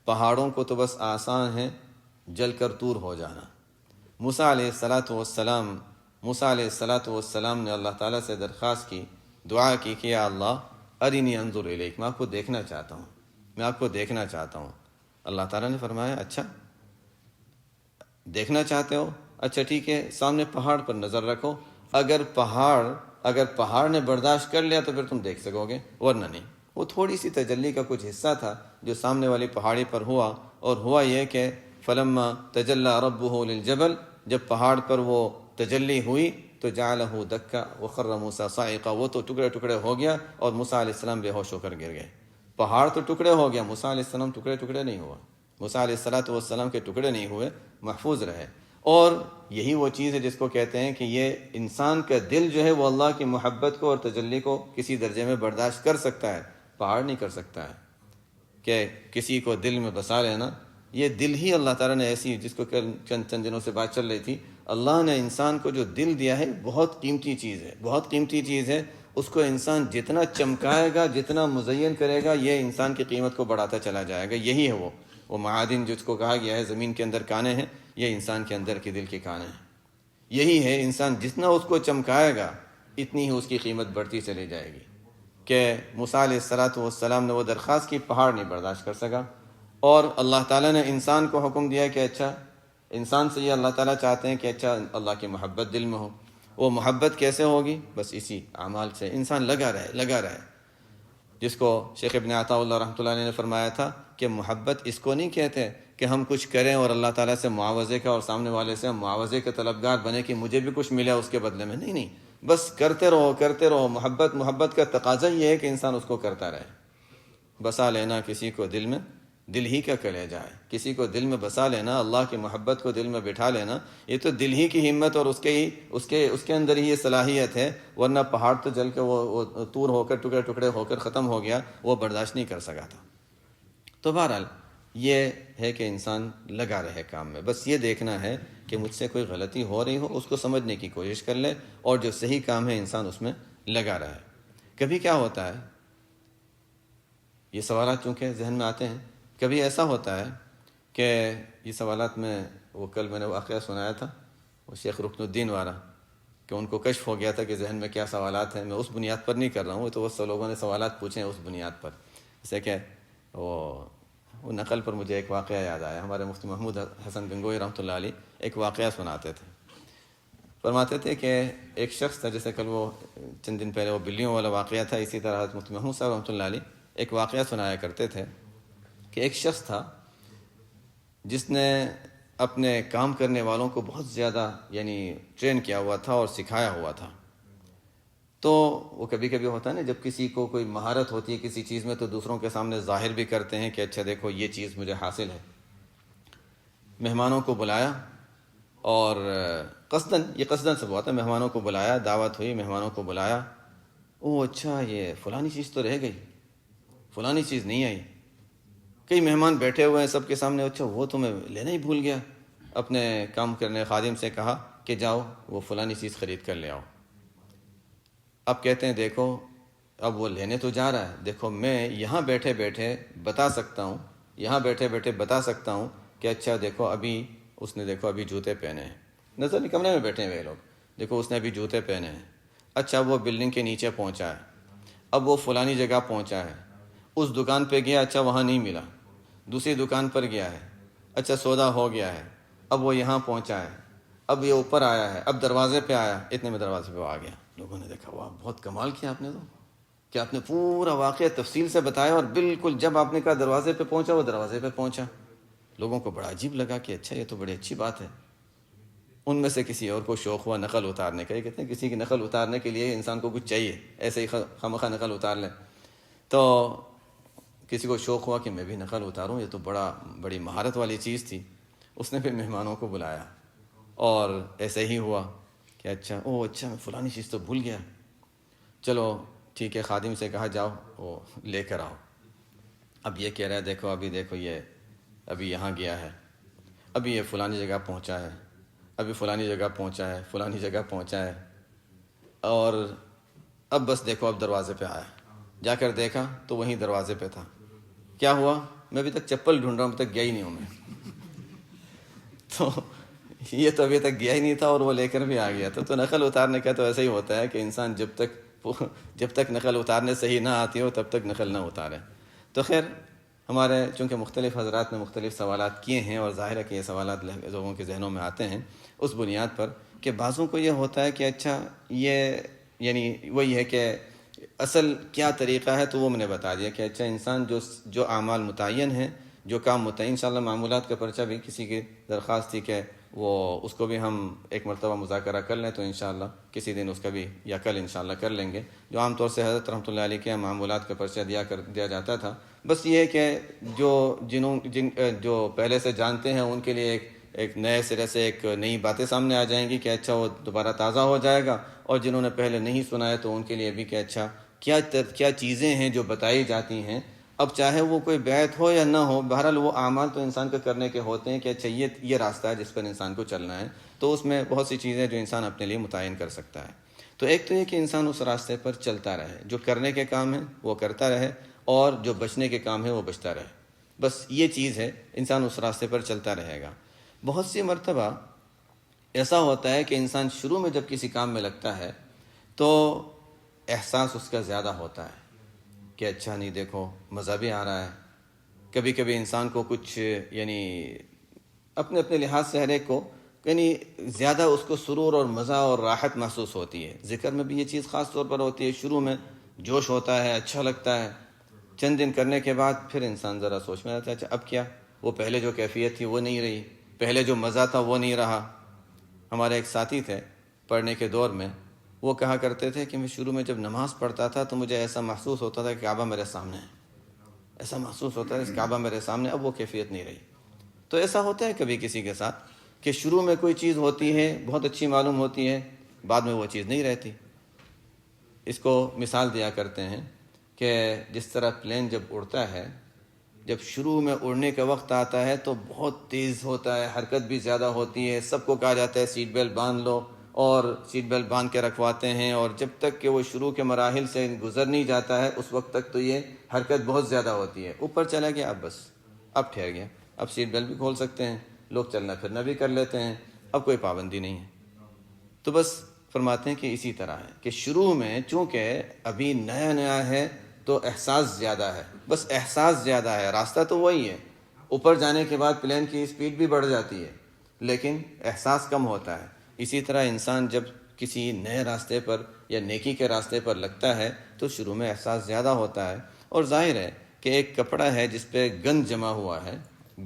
پہاڑوں کو تو بس آسان ہے جل کر طور ہو جانا. موسیٰ علیہ السلام نے اللہ تعالیٰ سے درخواست کی، دعا کی کہ یا اللہ ارینی انظر الیک، میں آپ کو دیکھنا چاہتا ہوں. اللہ تعالیٰ نے فرمایا اچھا دیکھنا چاہتے ہو، اچھا ٹھیک ہے، سامنے پہاڑ پر نظر رکھو. اگر پہاڑ نے برداشت کر لیا تو پھر تم دیکھ سکو گے، ورنہ نہیں. وہ تھوڑی سی تجلی کا کچھ حصہ تھا جو سامنے والی پہاڑی پر ہوا، اور ہوا یہ کہ فلما تجلی ربہ للجبل، جب پہاڑ پر وہ تجلی ہوئی تو جعلہ دکا وخر موسیٰ صاعقا، وہ تو ٹکڑے ٹکڑے ہو گیا اور موسیٰ علیہ السلام بے ہوش ہو کر گر گئے. پہاڑ تو ٹکڑے ہو گیا، موسیٰ علیہ السلام ٹکڑے نہیں ہوا. موسیٰ علیہ السلام کے ٹکڑے نہیں ہوئے، محفوظ رہے. اور یہی وہ چیز ہے جس کو کہتے ہیں کہ یہ انسان کا دل جو ہے وہ اللہ کی محبت کو اور تجلی کو کسی درجے میں برداشت کر سکتا ہے، پہاڑ نہیں کر سکتا ہے. کہ کسی کو دل میں بسا لینا، یہ دل ہی اللہ تعالیٰ نے ایسی، جس کو چند دنوں سے بات چل رہی تھی، اللہ نے انسان کو جو دل دیا ہے بہت قیمتی چیز ہے، بہت قیمتی چیز ہے۔ اس کو انسان جتنا چمکائے گا، جتنا مزین کرے گا، یہ انسان کی قیمت کو بڑھاتا چلا جائے گا۔ یہی ہے وہ معادن جس کو کہا گیا ہے زمین کے اندر کانے ہیں، یہ انسان کے اندر کے دل کے کانے ہیں۔ یہی ہے، انسان جتنا اس کو چمکائے گا اتنی ہی اس کی قیمت بڑھتی چلی جائے گی۔ کہ موسیٰ علیہ السلام نے وہ درخواست کی، پہاڑ نہیں برداشت کر سکا، اور اللہ تعالیٰ نے انسان کو حکم دیا کہ اچھا، انسان سے یہ اللہ تعالیٰ چاہتے ہیں کہ اچھا اللہ کی محبت دل میں ہو۔ وہ محبت کیسے ہوگی؟ بس اسی اعمال سے انسان لگا رہے، جس کو شیخ ابن عطا اللہ رحمۃ اللہ علیہ نے فرمایا تھا کہ محبت اس کو نہیں کہتے کہ ہم کچھ کریں اور اللہ تعالیٰ سے معاوضے کا، اور سامنے والے سے ہم معاوضے کے طلبگار بنے کہ مجھے بھی کچھ ملے اس کے بدلے میں۔ نہیں، بس کرتے رہو۔ محبت کا تقاضا یہ ہے کہ انسان اس کو کرتا رہے۔ بسا لینا کسی کو دل میں، دل ہی کا کلیجہ ہے، کسی کو دل میں بسا لینا، اللہ کی محبت کو دل میں بٹھا لینا، یہ تو دل ہی کی ہمت اور اس کے اندر ہی یہ صلاحیت ہے، ورنہ پہاڑ تو جل کے وہ طور ہو کر ٹکڑے ہو کر ختم ہو گیا، وہ برداشت نہیں کر سکا تھا۔ تو بہرحال یہ ہے کہ انسان لگا رہے کام میں، بس یہ دیکھنا ہے کہ مجھ سے کوئی غلطی ہو رہی ہو، اس کو سمجھنے کی کوشش کر لے، اور جو صحیح کام ہے انسان اس میں لگا رہے۔ کبھی کیا ہوتا ہے، یہ سوالات چونکہ ذہن میں آتے ہیں، کبھی ایسا ہوتا ہے کہ یہ سوالات میں کل میں نے واقعہ سنایا تھا، وہ شیخ رکن الدین والا، کہ ان کو کشف ہو گیا تھا کہ ذہن میں کیا سوالات ہیں۔ میں اس بنیاد پر نہیں کر رہا ہوں، تو وہ سب لوگوں نے سوالات پوچھے ہیں اس بنیاد پر، جیسے کہ وہ نقل پر مجھے ایک واقعہ یاد آیا۔ ہمارے مفتی محمود حسن گنگوئی رحمۃ اللہ علیہ ایک واقعہ سناتے تھے، فرماتے تھے کہ ایک شخص تھا، جیسے کل وہ چند دن پہلے وہ بلیوں والا واقعہ تھا، اسی طرح حضرت مفتی محمود صاحب رحمۃ اللہ علیہ ایک واقعہ سنایا کرتے تھے کہ ایک شخص تھا جس نے اپنے کام کرنے والوں کو بہت زیادہ ٹرین کیا ہوا تھا اور سکھایا ہوا تھا۔ تو وہ کبھی کبھی ہوتا ہے نا، جب کسی کو کوئی مہارت ہوتی ہے کسی چیز میں، تو دوسروں کے سامنے ظاہر بھی کرتے ہیں کہ اچھا دیکھو یہ چیز مجھے حاصل ہے۔ مہمانوں کو بلایا، اور قصدن سے بات ہے، مہمانوں کو بلایا، دعوت ہوئی، مہمانوں کو بلایا، اچھا یہ فلانی چیز تو رہ گئی، فلانی چیز نہیں آئی۔ کئی مہمان بیٹھے ہوئے ہیں سب کے سامنے، اچھا وہ تو میں لینا ہی بھول گیا۔ اپنے کام کرنے خادم سے کہا کہ جاؤ وہ فلانی چیز خرید کر لے آؤ۔ اب کہتے ہیں دیکھو، اب وہ لینے تو جا رہا ہے، دیکھو میں یہاں بیٹھے بیٹھے بتا سکتا ہوں کہ اچھا دیکھو ابھی اس نے دیکھو ابھی جوتے پہنے ہیں، نظر کمرے میں بیٹھے ہوئے لوگ، دیکھو اس نے ابھی جوتے پہنے ہیں۔ اچھا وہ بلڈنگ کے نیچے پہنچا ہے، اب وہ فلانی جگہ پہنچا ہے، اس دکان پہ گیا، اچھا وہاں نہیں ملا، دوسری دکان پر گیا ہے، اچھا سودا ہو گیا ہے، اب وہ یہاں پہنچا ہے، اب یہ اوپر آیا ہے، اب دروازے پہ آیا، اتنے میں دروازے پہ آ گیا۔ لوگوں نے دیکھا، واہ بہت کمال کیا آپ نے، تو کہ آپ نے پورا واقعہ تفصیل سے بتایا، اور بالکل جب آپ نے کہا دروازے پہ پہنچا، وہ دروازے پہ پہنچا۔ لوگوں کو بڑا عجیب لگا کہ اچھا یہ تو بڑی اچھی بات ہے۔ ان میں سے کسی اور کو شوق ہوا نقل اتارنے کا، یہ کہتے ہیں کسی کی نقل اتارنے کے لیے انسان کو کچھ چاہیے، ایسے ہی خامخواہ نقل اتار لیں۔ تو کسی کو شوق ہوا کہ میں بھی نقل اتاروں، یہ تو بڑی مہارت والی چیز تھی۔ اس نے پھر مہمانوں کو بلایا، اور ایسے ہی ہوا کہ اچھا میں فلانی چیز تو بھول گیا، چلو ٹھیک ہے، خادم سے کہا جاؤ وہ لے کر آؤ۔ اب یہ کہہ رہا ہے دیکھو یہ ابھی یہاں گیا ہے، ابھی یہ فلانی جگہ پہنچا ہے، ابھی فلانی جگہ پہنچا ہے، اور اب بس دیکھو اب دروازے پہ آیا، جا کر دیکھا تو وہیں دروازے پہ تھا۔ کیا ہوا؟ میں ابھی تک چپل ڈھونڈ رہا ہوں، ابھی تک گیا ہی نہیں ہوں میں۔ تو یہ تو ابھی تک گیا ہی نہیں تھا، اور وہ لے کر بھی آ گیا تھا۔ تو نقل اتارنے کا تو ایسا ہی ہوتا ہے کہ انسان جب تک نقل اتارنے صحیح نہ آتی ہو تب تک نقل نہ اتارے۔ تو خیر، ہمارے چونکہ مختلف حضرات نے مختلف سوالات کیے ہیں، اور ظاہر ہے کہ یہ سوالات لوگوں کے ذہنوں میں آتے ہیں اس بنیاد پر کہ بعضوں کو یہ ہوتا ہے کہ اچھا یہ وہی ہے کہ اصل کیا طریقہ ہے، تو وہ میں نے بتا دیا کہ اچھا انسان جو اعمال متعین ہیں، جو کام متعین، انشاءاللہ معمولات کا پرچہ بھی کسی کی درخواست تھی کہ وہ اس کو بھی ہم ایک مرتبہ مذاکرہ کر لیں، تو انشاءاللہ کسی دن اس کا بھی، یا کل انشاءاللہ کر لیں گے۔ جو عام طور سے حضرت رحمۃ اللہ علیہ کے معمولات کا پرچہ دیا جاتا تھا، بس یہ ہے کہ جو پہلے سے جانتے ہیں ان کے لیے ایک نئے سرے سے ایک نئی باتیں سامنے آ جائیں گی کہ اچھا وہ دوبارہ تازہ ہو جائے گا، اور جنہوں نے پہلے نہیں سنا ہے تو ان کے لیے بھی کہ اچھا کیا چیزیں ہیں جو بتائی جاتی ہیں اب چاہے وہ کوئی بیعت ہو یا نہ ہو، بہرحال وہ اعمال تو انسان کو کرنے کے ہوتے ہیں کہ اچھا یہ راستہ ہے جس پر انسان کو چلنا ہے، تو اس میں بہت سی چیزیں جو انسان اپنے لیے متعین کر سکتا ہے۔ تو ایک تو یہ کہ انسان اس راستے پر چلتا رہے، جو کرنے کے کام ہیں وہ کرتا رہے، اور جو بچنے کے کام ہیں وہ بچتا رہے، بس یہ چیز ہے، انسان اس راستے پر چلتا رہے گا۔ بہت سی مرتبہ ایسا ہوتا ہے کہ انسان شروع میں جب کسی کام میں لگتا ہے تو احساس اس کا زیادہ ہوتا ہے کہ اچھا نہیں، دیکھو مزہ بھی آ رہا ہے۔ کبھی کبھی انسان کو کچھ یعنی اپنے اپنے لحاظ سے ہر ایک کو یعنی زیادہ اس کو سرور اور مزہ اور راحت محسوس ہوتی ہے۔ ذکر میں بھی یہ چیز خاص طور پر ہوتی ہے، شروع میں جوش ہوتا ہے، اچھا لگتا ہے، چند دن کرنے کے بعد پھر انسان ذرا سوچ میں آتا ہے اچھا اب کیا، وہ پہلے جو کیفیت تھی وہ نہیں رہی، پہلے جو مزہ تھا وہ نہیں رہا۔ ہمارے ایک ساتھی تھے پڑھنے کے دور میں، وہ کہا کرتے تھے کہ میں شروع میں جب نماز پڑھتا تھا تو مجھے ایسا محسوس ہوتا تھا کہ کعبہ میرے سامنے ہے، ایسا محسوس ہوتا ہے کہ کعبہ میرے سامنے، اب وہ کیفیت نہیں رہی۔ تو ایسا ہوتا ہے کبھی کسی کے ساتھ کہ شروع میں کوئی چیز ہوتی ہے، بہت اچھی معلوم ہوتی ہے، بعد میں وہ چیز نہیں رہتی۔ اس کو مثال دیا کرتے ہیں کہ جس طرح پلین جب اڑتا ہے، جب شروع میں اڑنے کا وقت آتا ہے تو بہت تیز ہوتا ہے، حرکت بھی زیادہ ہوتی ہے، سب کو کہا جاتا ہے سیٹ بیلٹ باندھ لو، اور سیٹ بیلٹ باندھ کے رکھواتے ہیں، اور جب تک کہ وہ شروع کے مراحل سے گزر نہیں جاتا ہے اس وقت تک تو یہ حرکت بہت زیادہ ہوتی ہے۔ اوپر چلا گیا اب بس، اب ٹھہر گیا، اب سیٹ بیلٹ بھی کھول سکتے ہیں، لوگ چلنا پھرنا بھی کر لیتے ہیں، اب کوئی پابندی نہیں ہے۔ تو بس فرماتے ہیں کہ اسی طرح ہے کہ شروع میں چونکہ ابھی نیا نیا ہے تو احساس زیادہ ہے، بس احساس زیادہ ہے، راستہ تو وہی ہے، اوپر جانے کے بعد پلین کی اسپیڈ بھی بڑھ جاتی ہے لیکن احساس کم ہوتا ہے۔ اسی طرح انسان جب کسی نئے راستے پر یا نیکی کے راستے پر لگتا ہے تو شروع میں احساس زیادہ ہوتا ہے، اور ظاہر ہے کہ ایک کپڑا ہے جس پہ گند جمع ہوا ہے،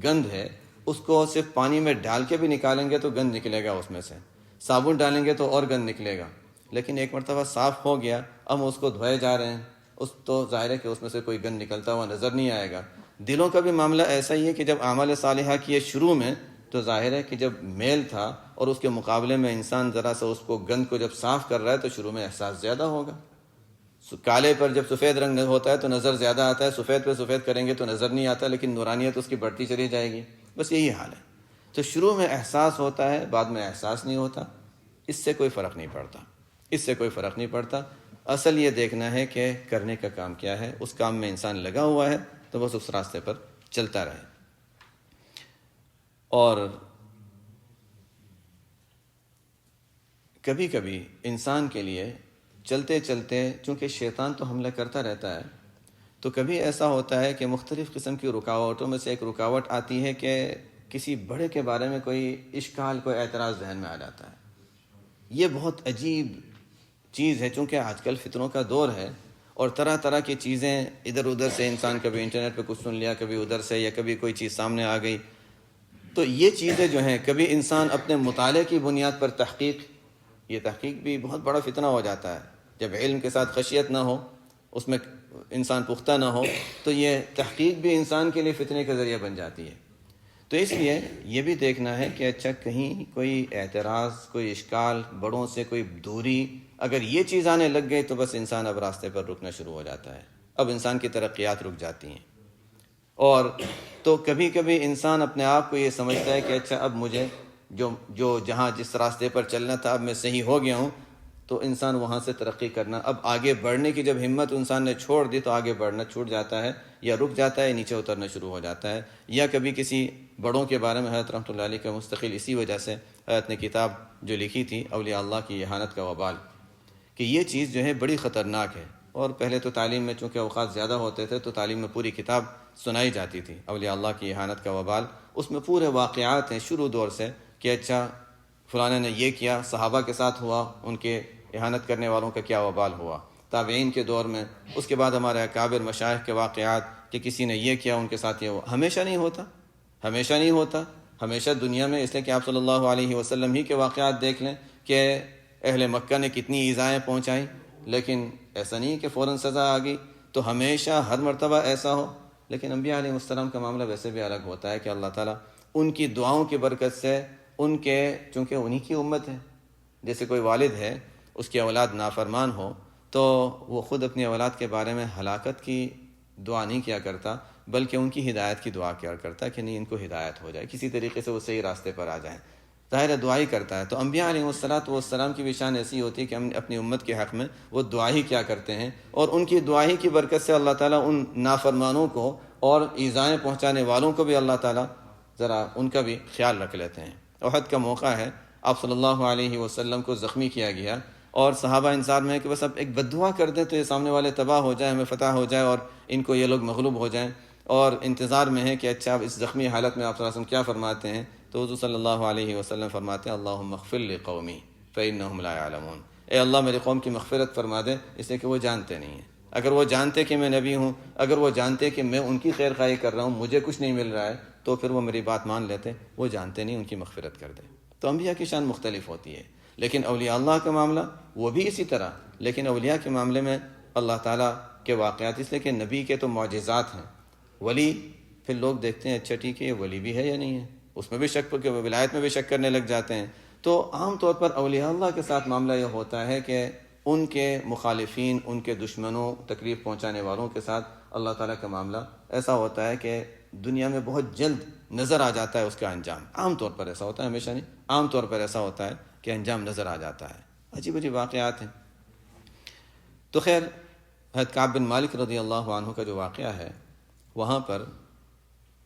گند ہے، اس کو صرف پانی میں ڈال کے بھی نکالیں گے تو گند نکلے گا، اس میں سے صابن ڈالیں گے تو اور گند نکلے گا، لیکن ایک مرتبہ صاف ہو گیا، اب اس کو دھوئے جا رہے ہیں، اس تو ظاہر ہے کہ اس میں سے کوئی گند نکلتا ہوا نظر نہیں آئے گا۔ دلوں کا بھی معاملہ ایسا ہی ہے کہ جب اعمال صالحہ کیے شروع میں تو ظاہر ہے کہ جب میل تھا اور اس کے مقابلے میں انسان ذرا سا اس کو گند کو جب صاف کر رہا ہے تو شروع میں احساس زیادہ ہوگا۔ کالے پر جب سفید رنگ ہوتا ہے تو نظر زیادہ آتا ہے، سفید پہ سفید کریں گے تو نظر نہیں آتا، لیکن نورانیت اس کی بڑھتی چلی جائے گی، بس یہی حال ہے۔ تو شروع میں احساس ہوتا ہے، بعد میں احساس نہیں ہوتا، اس سے کوئی فرق نہیں پڑتا، اس سے کوئی فرق نہیں پڑتا۔ اصل یہ دیکھنا ہے کہ کرنے کا کام کیا ہے، اس کام میں انسان لگا ہوا ہے تو بس اس راستے پر چلتا رہے۔ اور کبھی کبھی انسان کے لیے چلتے چلتے چونکہ شیطان تو حملہ کرتا رہتا ہے، تو کبھی ایسا ہوتا ہے کہ مختلف قسم کی رکاوٹوں میں سے ایک رکاوٹ آتی ہے کہ کسی بڑے کے بارے میں کوئی اشکال، کوئی اعتراض ذہن میں آ جاتا ہے۔ یہ بہت عجیب چیز ہے، چونکہ آج کل فتنوں کا دور ہے اور طرح طرح کی چیزیں ادھر ادھر سے، انسان کبھی انٹرنیٹ پہ کچھ سن لیا، کبھی ادھر سے، یا کبھی کوئی چیز سامنے آ گئی، تو یہ چیزیں جو ہیں کبھی انسان اپنے مطالعے کی بنیاد پر تحقیق، یہ تحقیق بھی بہت بڑا فتنہ ہو جاتا ہے جب علم کے ساتھ خشیت نہ ہو، اس میں انسان پختہ نہ ہو، تو یہ تحقیق بھی انسان کے لیے فتنے کا ذریعہ بن جاتی ہے۔ تو اس لیے یہ بھی دیکھنا ہے کہ اچھا کہیں کوئی اعتراض، کوئی اشکال، بڑوں سے کوئی دوری، اگر یہ چیز آنے لگ گئی تو بس انسان اب راستے پر رکنا شروع ہو جاتا ہے، اب انسان کی ترقیات رک جاتی ہیں۔ اور تو کبھی کبھی انسان اپنے آپ کو یہ سمجھتا ہے کہ اچھا اب مجھے جو جہاں جس راستے پر چلنا تھا اب میں صحیح ہو گیا ہوں، تو انسان وہاں سے ترقی کرنا، اب آگے بڑھنے کی جب ہمت انسان نے چھوڑ دی تو آگے بڑھنا چھوٹ جاتا ہے، یا رک جاتا ہے، نیچے اترنا شروع ہو جاتا ہے۔ یا کبھی کسی بڑوں کے بارے میں حضرت رحمۃ اللہ علیہ کا مستقل اسی وجہ سے حضرت نے کتاب جو لکھی تھی اولیاء اللہ کی اہانت کا وبال، کہ یہ چیز جو ہے بڑی خطرناک ہے۔ اور پہلے تو تعلیم میں چونکہ اوقات زیادہ ہوتے تھے تو تعلیم میں پوری کتاب سنائی جاتی تھی، اولیاء اللہ کی اہانت کا وبال، اس میں پورے واقعات ہیں شروع دور سے کہ اچھا فلانے نے یہ کیا، صحابہ کے ساتھ ہوا، ان کے اہانت کرنے والوں کا کیا وبال ہوا، تابعین کے دور میں، اس کے بعد ہمارے اکابر مشائخ کے واقعات کہ کسی نے یہ کیا، ان کے ساتھ یہ ہوا۔ ہمیشہ نہیں ہوتا، ہمیشہ نہیں ہوتا، ہمیشہ دنیا میں، اس لیے کہ آپ صلی اللہ علیہ وسلم ہی کے واقعات دیکھ لیں کہ اہل مکہ نے کتنی ایذائیں پہنچائیں، لیکن ایسا نہیں کہ فوراً سزا آ گئی، تو ہمیشہ ہر مرتبہ ایسا ہو۔ لیکن انبیاء علیہ السلام کا معاملہ ویسے بھی الگ ہوتا ہے کہ اللہ تعالیٰ ان کی دعاؤں کی برکت سے، ان کے چونکہ انہی کی امت ہے، جیسے کوئی والد ہے، اس کی اولاد نافرمان ہو تو وہ خود اپنی اولاد کے بارے میں ہلاکت کی دعا نہیں کیا کرتا، بلکہ ان کی ہدایت کی دعا کیا کرتا کہ نہیں ان کو ہدایت ہو جائے، کسی طریقے سے وہ صحیح راستے پر آ جائیں، ظاہر ہے دعا ہی کرتا ہے۔ تو انبیاء علیہ والسلام کی بھی شان ایسی ہوتی ہے کہ ہم اپنی امت کے حق میں وہ دعا ہی کیا کرتے ہیں، اور ان کی دعا ہی کی برکت سے اللہ تعالیٰ ان نافرمانوں کو اور ایذائیں پہنچانے والوں کو بھی اللہ تعالیٰ ذرا ان کا بھی خیال رکھ لیتے ہیں۔ احد کا موقع ہے، آپ صلی اللہ علیہ وسلم کو زخمی کیا گیا، اور صحابہ انتظار میں ہے کہ بس اب ایک بد دعا کر دیں تو یہ سامنے والے تباہ ہو جائیں، ہمیں فتح ہو جائے اور ان کو یہ لوگ مغلوب ہو جائیں، اور انتظار میں ہے کہ اچھا اب اس زخمی حالت میں آپ صلی اللہ علیہ وسلم کیا فرماتے ہیں؟ تو حضور صلی اللہ علیہ وسلم فرماتے ہیں اللہم اغفر لقومی فإنہم لا یعلمون، اے اللہ میری قوم کی مغفرت فرما دے، اس لیے کہ وہ جانتے نہیں ہیں۔ اگر وہ جانتے کہ میں نبی ہوں، اگر وہ جانتے کہ میں ان کی خیر خواہی کر رہا ہوں، مجھے کچھ نہیں مل رہا ہے، تو پھر وہ میری بات مان لیتے، وہ جانتے نہیں، ان کی مغفرت کر دے۔ تو انبیاء کی شان مختلف ہوتی ہے، لیکن اولیاء اللہ کا معاملہ وہ بھی اسی طرح، لیکن اولیاء کے معاملے میں اللہ تعالیٰ کے واقعات، اس لیے کہ نبی کے تو معجزات ہیں، ولی پھر لوگ دیکھتے ہیں اچھا ٹھیک ہے یہ ولی بھی ہے یا نہیں ہے، اس میں بھی شک، کہ ولایت میں بھی شک کرنے لگ جاتے ہیں۔ تو عام طور پر اولیاء اللہ کے ساتھ معاملہ یہ ہوتا ہے کہ ان کے مخالفین، ان کے دشمنوں، تکلیف پہنچانے والوں کے ساتھ اللہ تعالیٰ کا معاملہ ایسا ہوتا ہے کہ دنیا میں بہت جلد نظر آ جاتا ہے اس کا انجام۔ عام طور پر ایسا ہوتا ہے، ہمیشہ نہیں، عام طور پر ایسا ہوتا ہے کہ انجام نظر آ جاتا ہے۔ عجیب عجیب واقعات ہیں۔ تو خیر، حضرت کعب بن مالک رضی اللہ عنہ کا جو واقعہ ہے، وہاں پر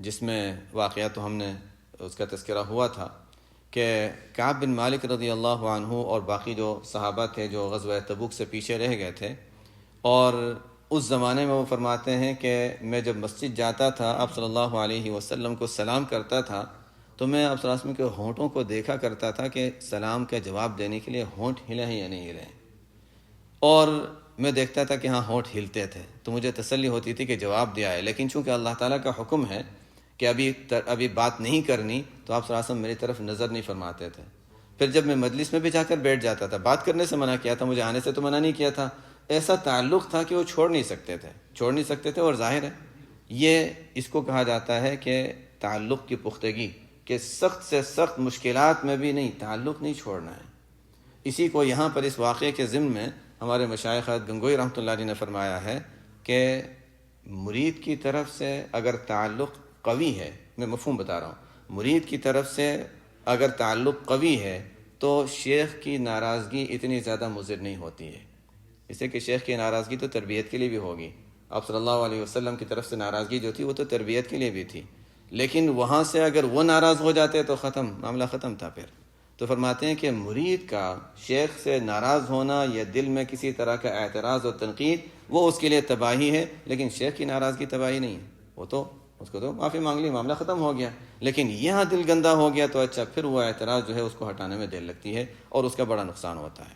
جس میں واقعہ تو ہم نے اس کا تذکرہ ہوا تھا کہ کعب بن مالک رضی اللہ عنہ اور باقی جو صحابہ تھے جو غزوہ تبوک سے پیچھے رہ گئے تھے، اور اس زمانے میں وہ فرماتے ہیں کہ میں جب مسجد جاتا تھا، آپ صلی اللہ علیہ وسلم کو سلام کرتا تھا، تو میں آپ صلی اللہ علیہ وسلم کے ہونٹوں کو دیکھا کرتا تھا کہ سلام کا جواب دینے کے لیے ہونٹ ہلے ہیں یا نہیں ہلے ہیں، اور میں دیکھتا تھا کہ ہاں ہونٹ ہلتے تھے، تو مجھے تسلی ہوتی تھی کہ جواب دیا ہے، لیکن چونکہ اللہ تعالیٰ کا حکم ہے کہ ابھی بات نہیں کرنی، تو آپ صلی اللہ علیہ وسلم میری طرف نظر نہیں فرماتے تھے۔ پھر جب میں مجلس میں بھی جا کر بیٹھ جاتا تھا، بات کرنے سے منع کیا تھا، مجھے آنے سے تو منع نہیں کیا تھا، ایسا تعلق تھا کہ وہ چھوڑ نہیں سکتے تھے، اور ظاہر ہے یہ اس کو کہا جاتا ہے کہ تعلق کی پختگی، کہ سخت سے سخت مشکلات میں بھی نہیں، تعلق نہیں چھوڑنا ہے۔ اسی کو یہاں پر اس واقعے کے ضمن میں ہمارے مشائخ گنگوئی رحمۃ اللہ علیہ نے فرمایا ہے کہ مرید کی طرف سے اگر تعلق قوی ہے، میں مفہوم بتا رہا ہوں، مرید کی طرف سے اگر تعلق قوی ہے تو شیخ کی ناراضگی اتنی زیادہ مضر نہیں ہوتی ہے، اس سے کہ شیخ کی ناراضگی تو تربیت کے لیے بھی ہوگی، آپ صلی اللہ علیہ وسلم کی طرف سے ناراضگی جو تھی وہ تو تربیت کے لیے بھی تھی، لیکن وہاں سے اگر وہ ناراض ہو جاتے تو معاملہ ختم تھا پھر۔ تو فرماتے ہیں کہ مرید کا شیخ سے ناراض ہونا یا دل میں کسی طرح کا اعتراض اور تنقید، وہ اس کے لیے تباہی ہے، لیکن شیخ کی ناراضگی تباہی نہیں ہے، وہ تو اس کو تو معافی مانگ لی، معاملہ ختم ہو گیا، لیکن یہاں دل گندہ ہو گیا تو اچھا پھر وہ اعتراض جو ہے اس کو ہٹانے میں دیر لگتی ہے اور اس کا بڑا نقصان ہوتا ہے۔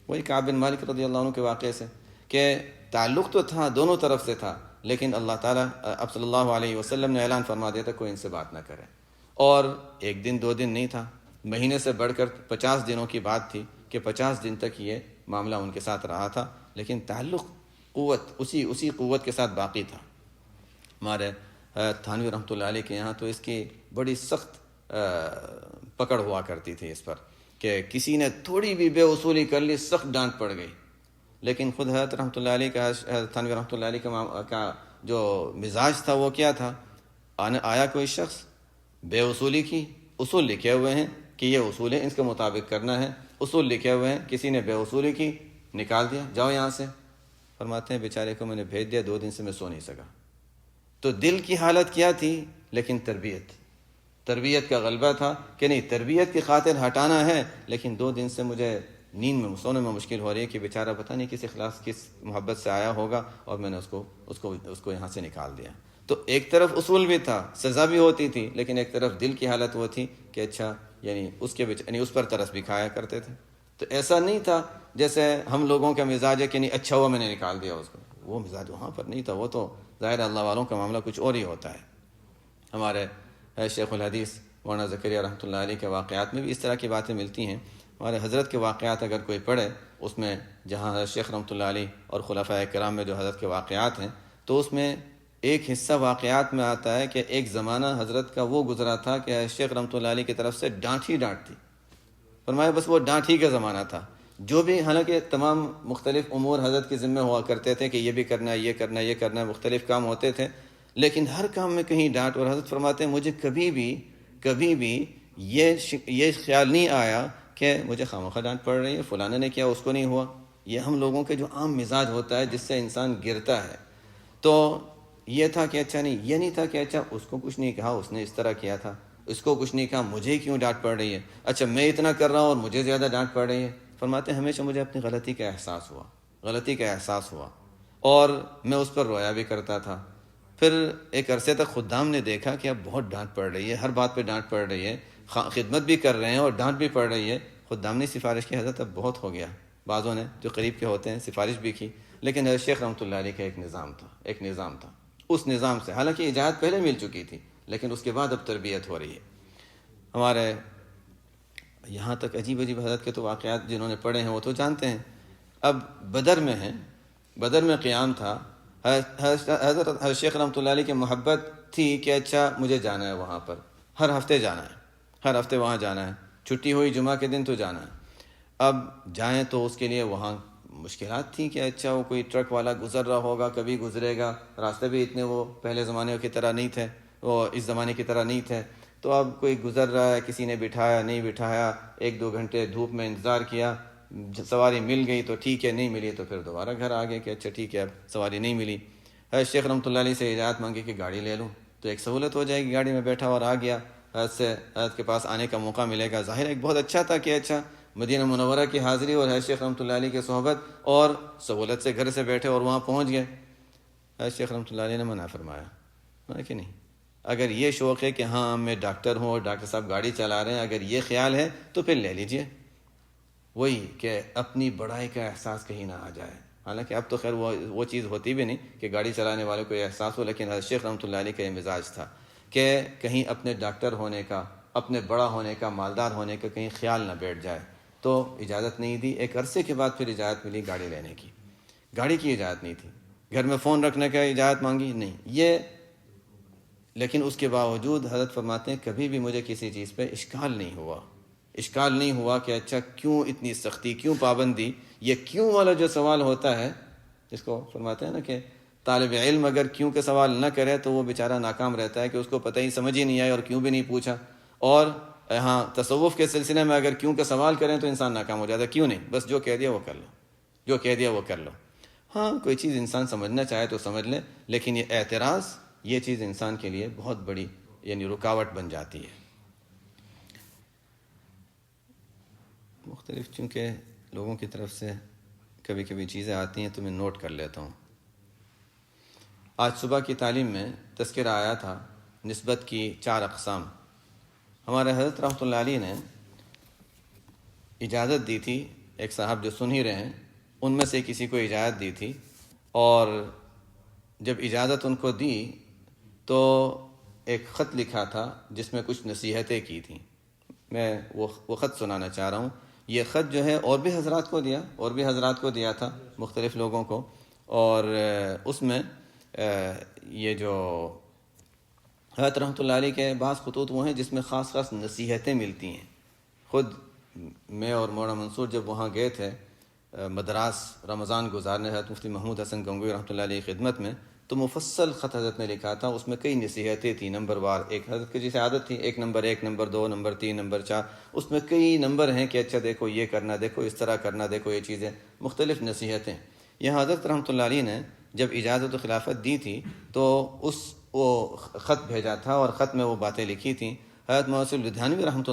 وہی کعب بن مالک رضی اللہ عنہ کے واقعے سے کہ تعلق تو تھا، دونوں طرف سے تھا، لیکن اللہ تعالیٰ اب صلی اللہ علیہ وسلم نے اعلان فرما دیا تھا کوئی ان سے بات نہ کرے، اور ایک دن دو دن نہیں تھا، مہینے سے بڑھ کر 50 دنوں کی بات تھی کہ 50 دن تک یہ معاملہ ان کے ساتھ رہا تھا، لیکن تعلق قوت اسی قوت کے ساتھ باقی تھا۔ ہمارے تھانوی رحمۃ اللہ علیہ کے یہاں تو اس کی بڑی سخت پکڑ ہوا کرتی تھی اس پر کہ کسی نے تھوڑی بھی بے اصولی کر لی سخت ڈانٹ پڑ گئی، لیکن خود حضرت رحمۃ اللہ علیہ کا، تھانوی رحمۃ اللہ علیہ کا جو مزاج تھا وہ کیا تھا، آیا کوئی شخص بے اصولی کی، اصول لکھے ہوئے ہیں کہ یہ اصول ہے، اس کے مطابق کرنا ہے، اصول لکھے ہوئے ہیں، کسی نے بے اصولی کی، نکال دیا، جاؤ یہاں سے۔ فرماتے ہیں بیچارے کو میں نے بھیج دیا، 2 دن سے میں سو نہیں سکا۔ تو دل کی حالت کیا تھی، لیکن تربیت کا غلبہ تھا کہ نہیں، تربیت کی خاطر ہٹانا ہے، لیکن 2 دن سے مجھے نیند میں سونے میں مشکل ہو رہی ہے کہ بیچارہ پتہ نہیں کس اخلاص کس محبت سے آیا ہوگا اور میں نے اس کو یہاں سے نکال دیا۔ تو ایک طرف اصول بھی تھا، سزا بھی ہوتی تھی، لیکن ایک طرف دل کی حالت وہ تھی کہ اچھا یعنی اس پر ترس بھی کھایا کرتے تھے۔ تو ایسا نہیں تھا جیسے ہم لوگوں کا مزاج ہے کہ نہیں اچھا ہوا میں نے نکال دیا اس کو، وہ مزاج وہاں پر نہیں تھا، وہ تو ظاہر اللہ والوں کا معاملہ کچھ اور ہی ہوتا ہے۔ ہمارے شیخ الحدیث مولانا زکریا رحمۃ اللہ علیہ کے واقعات میں بھی اس طرح کی باتیں ملتی ہیں۔ ہمارے حضرت کے واقعات اگر کوئی پڑھے، اس میں جہاں حضرت شیخ رحمۃ اللہ علیہ اور خلفائے کرام میں جو حضرت کے واقعات ہیں، تو اس میں ایک حصہ واقعات میں آتا ہے کہ ایک زمانہ حضرت کا وہ گزرا تھا کہ شیخ رحمۃ اللہ علیہ کی طرف سے ڈانٹ ہی ڈانٹ تھی، فرمایا بس وہ ڈانٹ ہی کا زمانہ تھا جو بھی، حالانکہ تمام مختلف امور حضرت کے ذمہ ہوا کرتے تھے کہ یہ بھی کرنا ہے، یہ کرنا ہے، یہ کرنا ہے، مختلف کام ہوتے تھے، لیکن ہر کام میں کہیں ڈانٹ. اور حضرت فرماتے ہیں مجھے کبھی بھی یہ خیال نہیں آیا کہ مجھے خواہ ڈانٹ پڑ رہی ہے، فلانے نے کیا اس کو نہیں ہوا. یہ ہم لوگوں کے جو عام مزاج ہوتا ہے جس سے انسان گرتا ہے. تو یہ تھا کہ اچھا نہیں، یہ نہیں تھا کہ اچھا اس کو کچھ نہیں کہا، اس نے اس طرح کیا تھا، اس کو کچھ نہیں کہا، مجھے کیوں ڈانٹ پڑ رہی ہے، اچھا میں اتنا کر رہا ہوں اور مجھے زیادہ ڈانٹ پڑ رہی ہے. فرماتے ہیں ہمیشہ مجھے اپنی غلطی کا احساس ہوا اور میں اس پر رویا بھی کرتا تھا. پھر ایک عرصے تک خدام نے دیکھا کہ اب بہت ڈانٹ پڑ رہی ہے، ہر بات پہ ڈانٹ پڑ رہی ہے، خدمت بھی کر رہے ہیں اور ڈانٹ بھی پڑ رہی ہے. خدام نے سفارش کی حضرت اب بہت ہو گیا. بعضوں نے جو قریب کے ہوتے ہیں سفارش بھی کی، لیکن حضرت شیخ رحمۃ اللہ علیہ کا ایک نظام تھا. اس نظام سے حالانکہ اجازت پہلے مل چکی تھی، لیکن اس کے بعد اب تربیت ہو رہی ہے. ہمارے یہاں تک عجیب حضرت کے تو واقعات جنہوں نے پڑھے ہیں وہ تو جانتے ہیں. اب بدر میں قیام تھا. حضرت شیخ رحمۃ اللہ علیہ کی محبت تھی کہ اچھا مجھے جانا ہے وہاں پر، ہر ہفتے وہاں جانا ہے، چھٹی ہوئی جمعہ کے دن تو جانا ہے. اب جائیں تو اس کے لیے وہاں مشکلات تھیں کہ اچھا وہ کوئی ٹرک والا گزر رہا ہوگا، کبھی گزرے گا، راستے بھی اتنے وہ پہلے زمانے کی طرح نہیں تھے، وہ اس زمانے کی طرح نہیں تھے. تو اب کوئی گزر رہا ہے، کسی نے بٹھایا نہیں بٹھایا، 1-2 گھنٹے دھوپ میں انتظار کیا، سواری مل گئی تو ٹھیک ہے، نہیں ملی تو پھر دوبارہ گھر آ گئے کہ اچھا ٹھیک ہے اب سواری نہیں ملی. حضرت شیخ رحمۃ اللہ علیہ سے اجازت مانگی کہ گاڑی لے لوں تو ایک سہولت ہو جائے گی، گاڑی میں بیٹھا اور آ گیا. حضرت کے پاس آنے کا موقع ملے گا. ظاہر ایک بہت اچھا تھا کہ اچھا مدینہ منورہ کی حاضری اور حضرت شیخ رحمۃ اللہ علیہ کی صحبت، اور سہولت سے گھر سے بیٹھے اور وہاں پہنچ گئے. حضرت شیخ رحمۃ اللہ علیہ نے منع فرمایا کہ نہیں، اگر یہ شوق ہے کہ ہاں میں ڈاکٹر ہوں اور ڈاکٹر صاحب گاڑی چلا رہے ہیں، اگر یہ خیال ہے تو پھر لے لیجئے. وہی کہ اپنی بڑائی کا احساس کہیں نہ آ جائے. حالانکہ اب تو خیر وہ چیز ہوتی بھی نہیں کہ گاڑی چلانے والے کو یہ احساس ہو، لیکن حضرت شیخ رحمۃ اللہ علیہ کا یہ مزاج تھا کہ کہیں اپنے ڈاکٹر ہونے کا، اپنے بڑا ہونے کا، مالدار ہونے کا کہیں خیال نہ بیٹھ جائے. تو اجازت نہیں دی. ایک عرصے کے بعد پھر اجازت ملی گاڑی لینے کی. گاڑی کی اجازت نہیں تھی، گھر میں فون رکھنے کا اجازت مانگی نہیں یہ. لیکن اس کے باوجود حضرت فرماتے ہیں کبھی بھی مجھے کسی چیز پہ اشکال نہیں ہوا کہ اچھا کیوں اتنی سختی، کیوں پابندی. یہ کیوں والا جو سوال ہوتا ہے، جس کو فرماتے ہیں نا کہ طالب علم اگر کیوں کے سوال نہ کرے تو وہ بیچارہ ناکام رہتا ہے، کہ اس کو پتہ ہی سمجھ ہی نہیں آئی اور کیوں بھی نہیں پوچھا. اور ہاں تصوف کے سلسلے میں اگر کیوں کا سوال کریں تو انسان ناکام ہو جاتا ہے. کیوں نہیں، بس جو کہہ دیا وہ کر لو. ہاں کوئی چیز انسان سمجھنا چاہے تو سمجھ لے، لیکن یہ اعتراض، یہ چیز انسان کے لیے بہت بڑی یعنی رکاوٹ بن جاتی ہے. مختلف چونکہ لوگوں کی طرف سے کبھی کبھی چیزیں آتی ہیں تو میں نوٹ کر لیتا ہوں. آج صبح کی تعلیم میں تذکرہ آیا تھا نسبت کی 4 اقسام. ہمارے حضرت رحمۃ اللہ علیہ نے اجازت دی تھی، ایک صاحب جو سن ہی رہے ہیں ان میں سے کسی کو اجازت دی تھی، اور جب اجازت ان کو دی تو ایک خط لکھا تھا جس میں کچھ نصیحتیں کی تھیں. میں وہ خط سنانا چاہ رہا ہوں. یہ خط جو ہے اور بھی حضرات کو دیا تھا، مختلف لوگوں کو. اور اس میں یہ جو حضرت رحمۃ اللہ علیہ کے بعض خطوط وہ ہیں جس میں خاص نصیحتیں ملتی ہیں. خود میں اور مولانا منصور جب وہاں گئے تھے مدراس رمضان گزارنے حضرت مفتی محمود حسن گنگوئی رحمۃ اللہ علیہ کی خدمت میں، تو مفصل خط حضرت نے لکھا تھا. اس میں کئی نصیحتیں تھیں نمبر وار. ایک حضرت کی جیسے عادت تھی 1 نمبر 1 نمبر 2 نمبر 3 نمبر 4، اس میں کئی نمبر ہیں کہ اچھا دیکھو یہ کرنا، دیکھو اس طرح کرنا، دیکھو یہ چیزیں، مختلف نصیحتیں. یہاں حضرت رحمۃ اللہ علیہ نے جب اجازت و خلافت دی تھی تو وہ خط بھیجا تھا، اور خط میں وہ باتیں لکھی تھیں. حضرت محسن لدھیانوی رحمۃ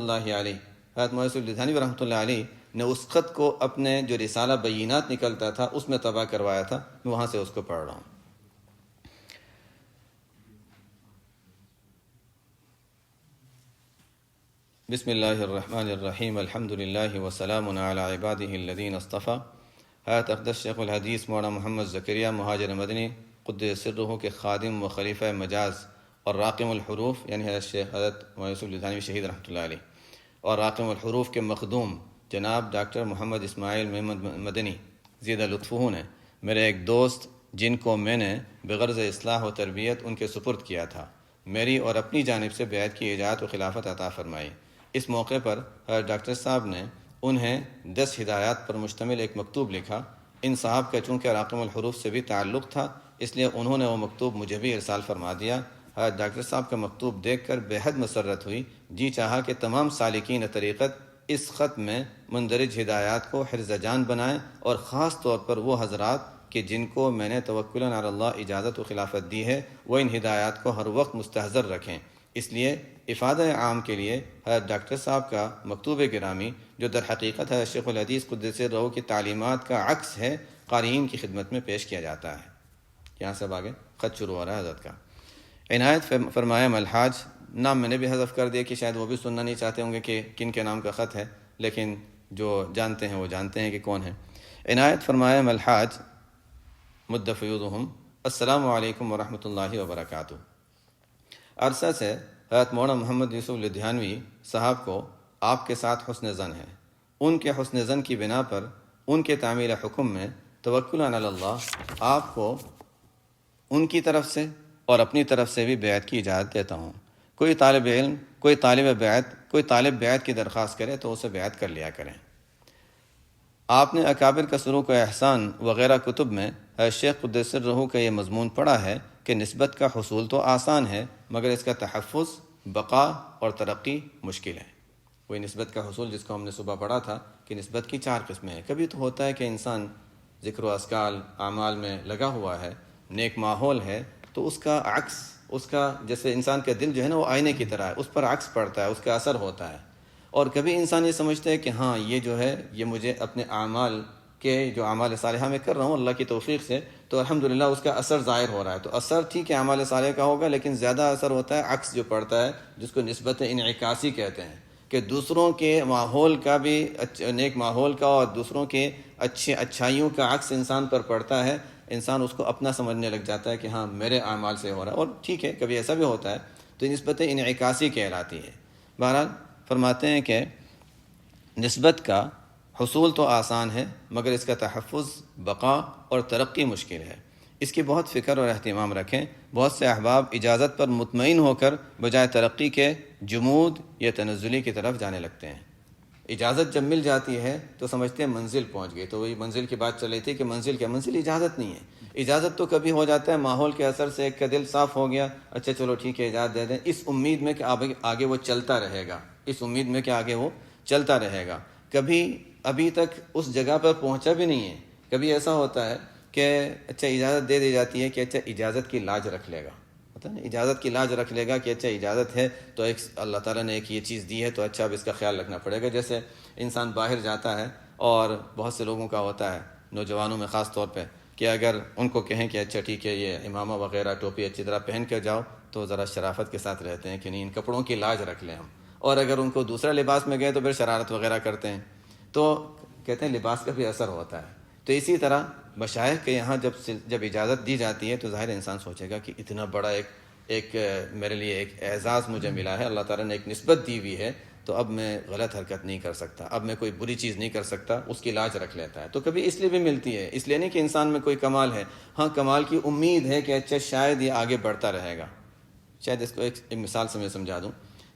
اللہ علیہ نے اس خط کو اپنے جو رسالہ بینات نکلتا تھا اس میں طبع کروایا تھا. میں وہاں سے اس کو پڑھ رہا ہوں. بسم اللہ الرحمن الرحیم. الحمد للہ وسلام علی عبادہ الذین اصطفیٰ. حضرت اقدس شیخ الحدیث مولانا محمد زکریا مہاجر مدنی قدس سرہ کے خادم و خلیفہ مجاز اور راقم الحروف، یعنی حضرت یوسف لدھیانوی شہید رحمۃ اللہ علیہ، اور راقم الحروف کے مخدوم جناب ڈاکٹر محمد اسماعیل محمد مدنی زیدہ لطفہ نے، میرے ایک دوست جن کو میں نے بغرض اصلاح و تربیت ان کے سپرد کیا تھا، میری اور اپنی جانب سے بیعت کی اجازت و خلافت عطا فرمائی. اس موقع پر ڈاکٹر صاحب نے انہیں 10 ہدایات پر مشتمل ایک مکتوب لکھا۔ ان صاحب کا چونکہ راقم الحروف سے بھی تعلق تھا، اس لیے انہوں نے وہ مکتوب مجھے بھی ارسال فرما دیا۔ ڈاکٹر صاحب کا مکتوب دیکھ کر بے حد مسرت ہوئی، جی چاہا کہ تمام سالکین طریقت اس خط میں مندرج ہدایات کو حرز جان بنائیں، اور خاص طور پر وہ حضرات کہ جن کو میں نے توکلاً علی اللہ اجازت و خلافت دی ہے، وہ ان ہدایات کو ہر وقت مستحضر رکھیں۔ اس لیے افادہ عام کے لیے حضرت ڈاکٹر صاحب کا مکتوب گرامی، جو در حقیقت ہے شیخ الحدیث قدس روح کی تعلیمات کا عکس ہے، قارئین کی خدمت میں پیش کیا جاتا ہے۔ یہاں سے اب آگے خط شروع ہو رہا ہے حضرت کا۔ عنایت فرمایا ملحاج، نام میں نے بھی حذف کر دیا کہ شاید وہ بھی سننا نہیں چاہتے ہوں گے کہ کن کے نام کا خط ہے، لیکن جو جانتے ہیں وہ جانتے ہیں کہ کون ہے۔ عنایت فرمایا ملحاج مد فیوضہم، السلام علیکم ورحمۃ اللہ وبرکاتہ۔ عرصہ سے حضرت مولانا محمد یوسف لدھیانوی صاحب کو آپ کے ساتھ حسن ظن ہے۔ ان کے حسن ظن کی بنا پر ان کے تعمیل حکم میں توکل علی اللہ آپ کو ان کی طرف سے اور اپنی طرف سے بھی بیعت کی اجازت دیتا ہوں۔ کوئی طالب علم، کوئی طالب بیعت کی درخواست کرے تو اسے بیعت کر لیا کریں۔ آپ نے اکابر کا سلوک و احسان وغیرہ کتب میں شیخ قدس سرہ کا یہ مضمون پڑھا ہے کہ نسبت کا حصول تو آسان ہے، مگر اس کا تحفظ، بقا اور ترقی مشکل ہے۔ وہی نسبت کا حصول جس کو ہم نے صبح پڑھا تھا کہ نسبت کی 4 قسمیں ہیں۔ کبھی تو ہوتا ہے کہ انسان ذکر و اذکار اعمال میں لگا ہوا ہے، نیک ماحول ہے، تو اس کا عکس، اس کا جیسے انسان کا دل جو ہے نا وہ آئینے کی طرح ہے، اس پر عکس پڑتا ہے، اس کا اثر ہوتا ہے۔ اور کبھی انسان یہ سمجھتا ہے کہ ہاں یہ جو ہے یہ مجھے اپنے اعمال کے جو اعمال صالحہ میں کر رہا ہوں اللہ کی توفیق سے، تو الحمدللہ اس کا اثر ظاہر ہو رہا ہے۔ تو اثر ٹھیک ہے اعمال صالحہ کا ہوگا، لیکن زیادہ اثر ہوتا ہے عکس جو پڑتا ہے، جس کو نسبت انعکاسی کہتے ہیں، کہ دوسروں کے ماحول کا بھی، نیک ماحول کا اور دوسروں کے اچھائیوں کا عکس انسان پر پڑتا ہے، انسان اس کو اپنا سمجھنے لگ جاتا ہے کہ ہاں میرے اعمال سے ہو رہا ہے، اور ٹھیک ہے کبھی ایسا بھی ہوتا ہے، تو نسبت انعکاسی کہلاتی ہے۔ بہرحال فرماتے ہیں کہ نسبت کا حصول تو آسان ہے، مگر اس کا تحفظ، بقا اور ترقی مشکل ہے۔ اس کی بہت فکر اور اہتمام رکھیں۔ بہت سے احباب اجازت پر مطمئن ہو کر بجائے ترقی کے جمود یا تنزلی کی طرف جانے لگتے ہیں۔ اجازت جب مل جاتی ہے تو سمجھتے ہیں منزل پہنچ گئی، تو وہی منزل کی بات چل رہی تھی کہ منزل کیا؟ منزل اجازت نہیں ہے۔ اجازت تو کبھی ہو جاتا ہے ماحول کے اثر سے، ایک کا دل صاف ہو گیا، اچھا چلو ٹھیک ہے اجازت دے دیں، اس امید میں کہ آگے وہ چلتا رہے گا، اس امید میں کہ آگے وہ چلتا رہے گا۔ کبھی ابھی تک اس جگہ پر پہنچا بھی نہیں ہے۔ کبھی ایسا ہوتا ہے کہ اچھا اجازت دے دی جاتی ہے کہ اچھا اجازت کی لاج رکھ لے گا، پتہ نہیں اجازت کی لاج رکھ لے گا کہ اچھا اجازت ہے تو ایک اللہ تعالیٰ نے ایک یہ چیز دی ہے تو اچھا اب اس کا خیال رکھنا پڑے گا۔ جیسے انسان باہر جاتا ہے اور بہت سے لوگوں کا ہوتا ہے، نوجوانوں میں خاص طور پہ، کہ اگر ان کو کہیں کہ اچھا ٹھیک ہے یہ امامہ وغیرہ ٹوپی اچھی طرح پہن کر جاؤ، تو ذرا شرافت کے ساتھ رہتے ہیں کہ نہیں ان کپڑوں کی لاج رکھ لیں ہم، اور اگر ان کو دوسرا لباس میں گئے تو پھر شرارت وغیرہ کرتے ہیں۔ تو کہتے ہیں لباس کا بھی اثر ہوتا ہے۔ تو اسی طرح مشائخ کے یہاں جب اجازت دی جاتی ہے تو ظاہر انسان سوچے گا کہ اتنا بڑا ایک میرے لیے ایک اعزاز مجھے ملا ہے، اللہ تعالیٰ نے ایک نسبت دی ہوئی ہے، تو اب میں غلط حرکت نہیں کر سکتا، اب میں کوئی بری چیز نہیں کر سکتا، اس کی لاج رکھ لیتا ہے۔ تو کبھی اس لیے بھی ملتی ہے، اس لیے نہیں کہ انسان میں کوئی کمال ہے، ہاں کمال کی امید ہے کہ اچھا شاید یہ آگے بڑھتا رہے گا۔ شاید اس کو ایک مثال سے میں سمجھا دوں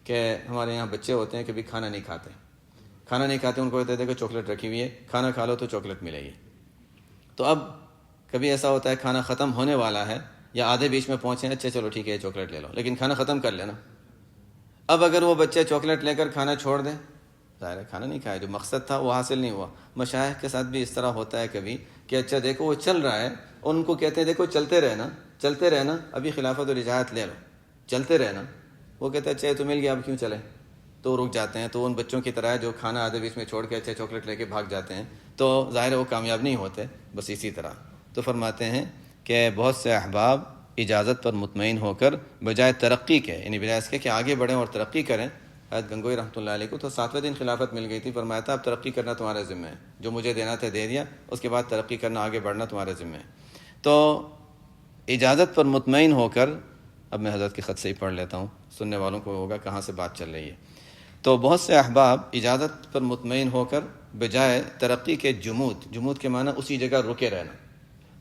کہ ہمارے یہاں بچے ہوتے ہیں کبھی کھانا نہیں کھاتے، ان کو کہتے تھے کہ چاکلیٹ رکھی ہوئی ہے، کھانا کھا لو تو چاکلیٹ ملے گی۔ تو اب کبھی ایسا ہوتا ہے کھانا ختم ہونے والا ہے یا آدھے بیچ میں پہنچے ہیں، اچھا چلو ٹھیک ہے چاکلیٹ لے لو، لیکن کھانا ختم کر لینا۔ اب اگر وہ بچے چاکلیٹ لے کر کھانا چھوڑ دیں، ظاہر ہے کھانا نہیں کھایا، جو مقصد تھا وہ حاصل نہیں ہوا۔ مشائخ کے ساتھ بھی اس طرح ہوتا ہے کبھی کہ اچھا دیکھو وہ چل رہا ہے، اور ان کو کہتے ہیں دیکھو چلتے رہنا، ابھی خلافت اور اجازت لے لو، چلتے رہنا۔ وہ کہتے ہیں اچھا یہ تو مل گیا اب کیوں چلے، تو رک جاتے ہیں۔ تو ان بچوں کی طرح جو کھانا آدھے بیچ میں چھوڑ کے اچھا چاکلیٹ لے کے بھاگ جاتے ہیں، تو ظاہر ہے وہ کامیاب نہیں ہوتے۔ بس اسی طرح تو فرماتے ہیں کہ بہت سے احباب اجازت پر مطمئن ہو کر بجائے ترقی کے، یعنی بجائے اس کے کہ آگے بڑھیں اور ترقی کریں۔ حضرت گنگوئی رحمۃ اللہ علیہ کو تو 7ویں دن خلافت مل گئی تھی، فرمایا تھا اب ترقی کرنا تمہارے ذمہ ہے، جو مجھے دینا تھا دے دیا، اس کے بعد ترقی کرنا آگے بڑھنا تمہارے ذمہ ہے۔ تو اجازت پر مطمئن ہو کر، اب میں حضرت کے خط سے ہی پڑھ لیتا ہوں، سننے والوں کو ہوگا کہاں سے بات چل رہی ہے۔ تو بہت سے احباب اجازت پر مطمئن ہو کر بجائے ترقی کے جمود کے معنی اسی جگہ رکے رہنا،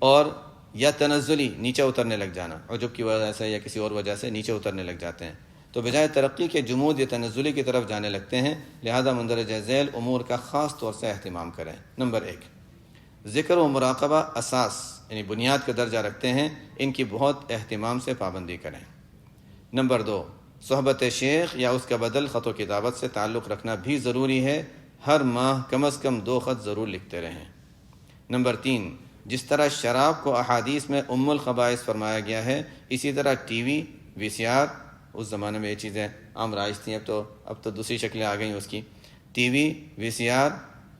اور یا تنزلی نیچے اترنے لگ جانا، عجب کی وجہ سے یا کسی اور وجہ سے نیچے اترنے لگ جاتے ہیں۔ تو بجائے ترقی کے جمود یا تنزلی کی طرف جانے لگتے ہیں، لہذا مندرجہ ذیل امور کا خاص طور سے اہتمام کریں۔ نمبر 1، ذکر و مراقبہ اساس یعنی بنیاد کا درجہ رکھتے ہیں، ان کی بہت اہتمام سے پابندی کریں۔ نمبر 2، صحبت شیخ یا اس کا بدل خط و کتابت سے تعلق رکھنا بھی ضروری ہے، ہر ماہ کم از کم 2 خط ضرور لکھتے رہیں۔ نمبر 3، جس طرح شراب کو احادیث میں ام الخبائث فرمایا گیا ہے، اسی طرح ٹی وی، وی سی آر، اس زمانے میں یہ چیزیں عام رائج تھیں، اب تو دوسری شکلیں آ گئیں اس کی، T V, we C are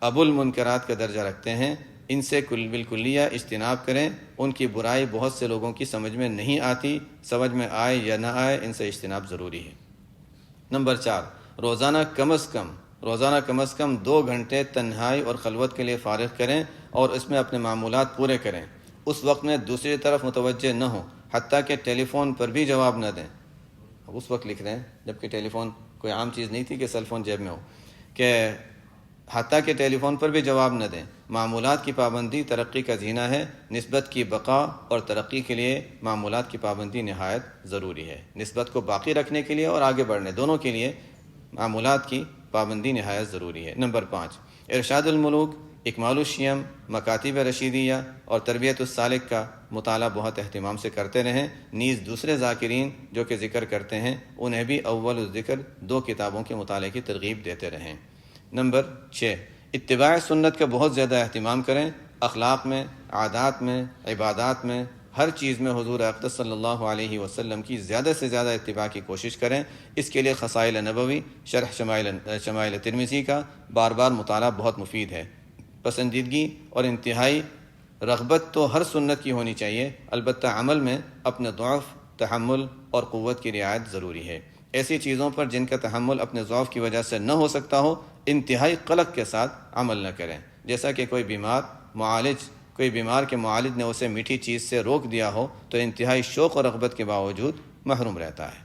above المنکرات کا درجہ رکھتے ہیں، ان سے بالکلیہ اجتناب کریں، ان کی برائی بہت سے لوگوں کی سمجھ میں نہیں آتی، سمجھ میں آئے یا نہ آئے ان سے اجتناب ضروری ہے۔ نمبر 4، روزانہ کم از کم 2 گھنٹے تنہائی اور خلوت کے لیے فارغ کریں اور اس میں اپنے معمولات پورے کریں، اس وقت میں دوسری طرف متوجہ نہ ہوں، حتیٰ کہ ٹیلی فون پر بھی جواب نہ دیں۔ اب اس وقت لکھ رہے ہیں جبکہ ٹیلی فون کوئی عام چیز نہیں تھی کہ سیل فون جیب میں ہو، کہ حتیٰ کہ ٹیلی فون پر بھی جواب نہ دیں۔ معمولات کی پابندی ترقی کا زینہ ہے، نسبت کی بقا اور ترقی کے لیے معمولات کی پابندی نہایت ضروری ہے۔ نسبت کو باقی رکھنے کے لیے اور آگے بڑھنے دونوں کے لیے معمولات کی پابندی نہایت ضروری ہے۔ نمبر 5، ارشاد الملوک، اکمال الشیم، مکاتب رشیدیہ اور تربیت السالک کا مطالعہ بہت اہتمام سے کرتے رہیں، نیز دوسرے ذاکرین جو کہ ذکر کرتے ہیں انہیں بھی اول الذکر 2 کتابوں کے مطالعے کی ترغیب دیتے رہیں۔ نمبر 6، اتباع سنت کا بہت زیادہ اہتمام کریں، اخلاق میں، عادات میں، عبادات میں، ہر چیز میں حضور اقدس صلی اللہ علیہ وسلم کی زیادہ سے زیادہ اتباع کی کوشش کریں۔ اس کے لیے خصائل نبوی، شرح شمائل ترمذی کا بار بار مطالعہ بہت مفید ہے۔ پسندیدگی اور انتہائی رغبت تو ہر سنت کی ہونی چاہیے، البتہ عمل میں اپنے ضعف، تحمل اور قوت کی رعایت ضروری ہے۔ ایسی چیزوں پر جن کا تحمل اپنے ضعف کی وجہ سے نہ ہو سکتا ہو، انتہائی قلق کے ساتھ عمل نہ کریں، جیسا کہ کوئی بیمار کے معالج نے اسے میٹھی چیز سے روک دیا ہو تو انتہائی شوق اور رغبت کے باوجود محروم رہتا ہے۔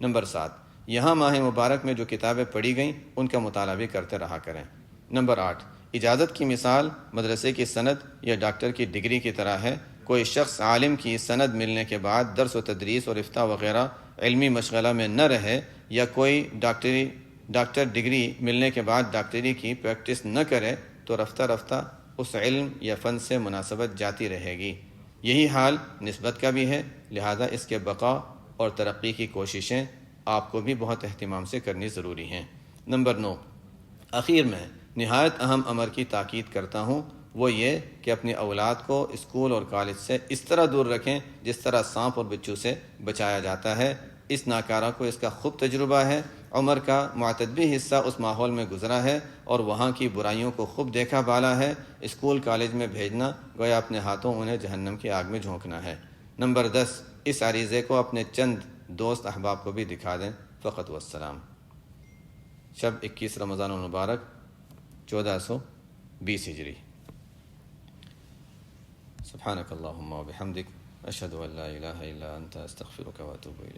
نمبر 7، یہاں ماہ مبارک میں جو کتابیں پڑھی گئیں ان کا مطالعہ بھی کرتے رہا کریں۔ نمبر 8، اجازت کی مثال مدرسے کی سند یا ڈاکٹر کی ڈگری کی طرح ہے۔ کوئی شخص عالم کی سند ملنے کے بعد درس و تدریس اور افتاء وغیرہ علمی مشغلہ میں نہ رہے، یا کوئی ڈاکٹر ڈگری ملنے کے بعد ڈاکٹری کی پریکٹس نہ کرے تو رفتہ رفتہ اس علم یا فن سے مناسبت جاتی رہے گی۔ یہی حال نسبت کا بھی ہے، لہذا اس کے بقا اور ترقی کی کوششیں آپ کو بھی بہت اہتمام سے کرنی ضروری ہیں۔ نمبر 9، اخیر میں نہایت اہم امر کی تاکید کرتا ہوں، وہ یہ کہ اپنی اولاد کو اسکول اور کالج سے اس طرح دور رکھیں جس طرح سانپ اور بچھو سے بچایا جاتا ہے۔ اس ناکارہ کو اس کا خوب تجربہ ہے، عمر کا معتدی حصہ اس ماحول میں گزرا ہے اور وہاں کی برائیوں کو خوب دیکھا بالا ہے۔ اسکول کالج میں بھیجنا گویا اپنے ہاتھوں انہیں جہنم کی آگ میں جھونکنا ہے۔ نمبر 10، اس عریضے کو اپنے چند دوست احباب کو بھی دکھا دیں۔ فقط والسلام۔ شب 21 رمضان المبارک 1420 ہجری۔ سبحانک اللہم و بحمدک، اشہد ان لا الہ الا انت، استغفرک و اتوب الیک۔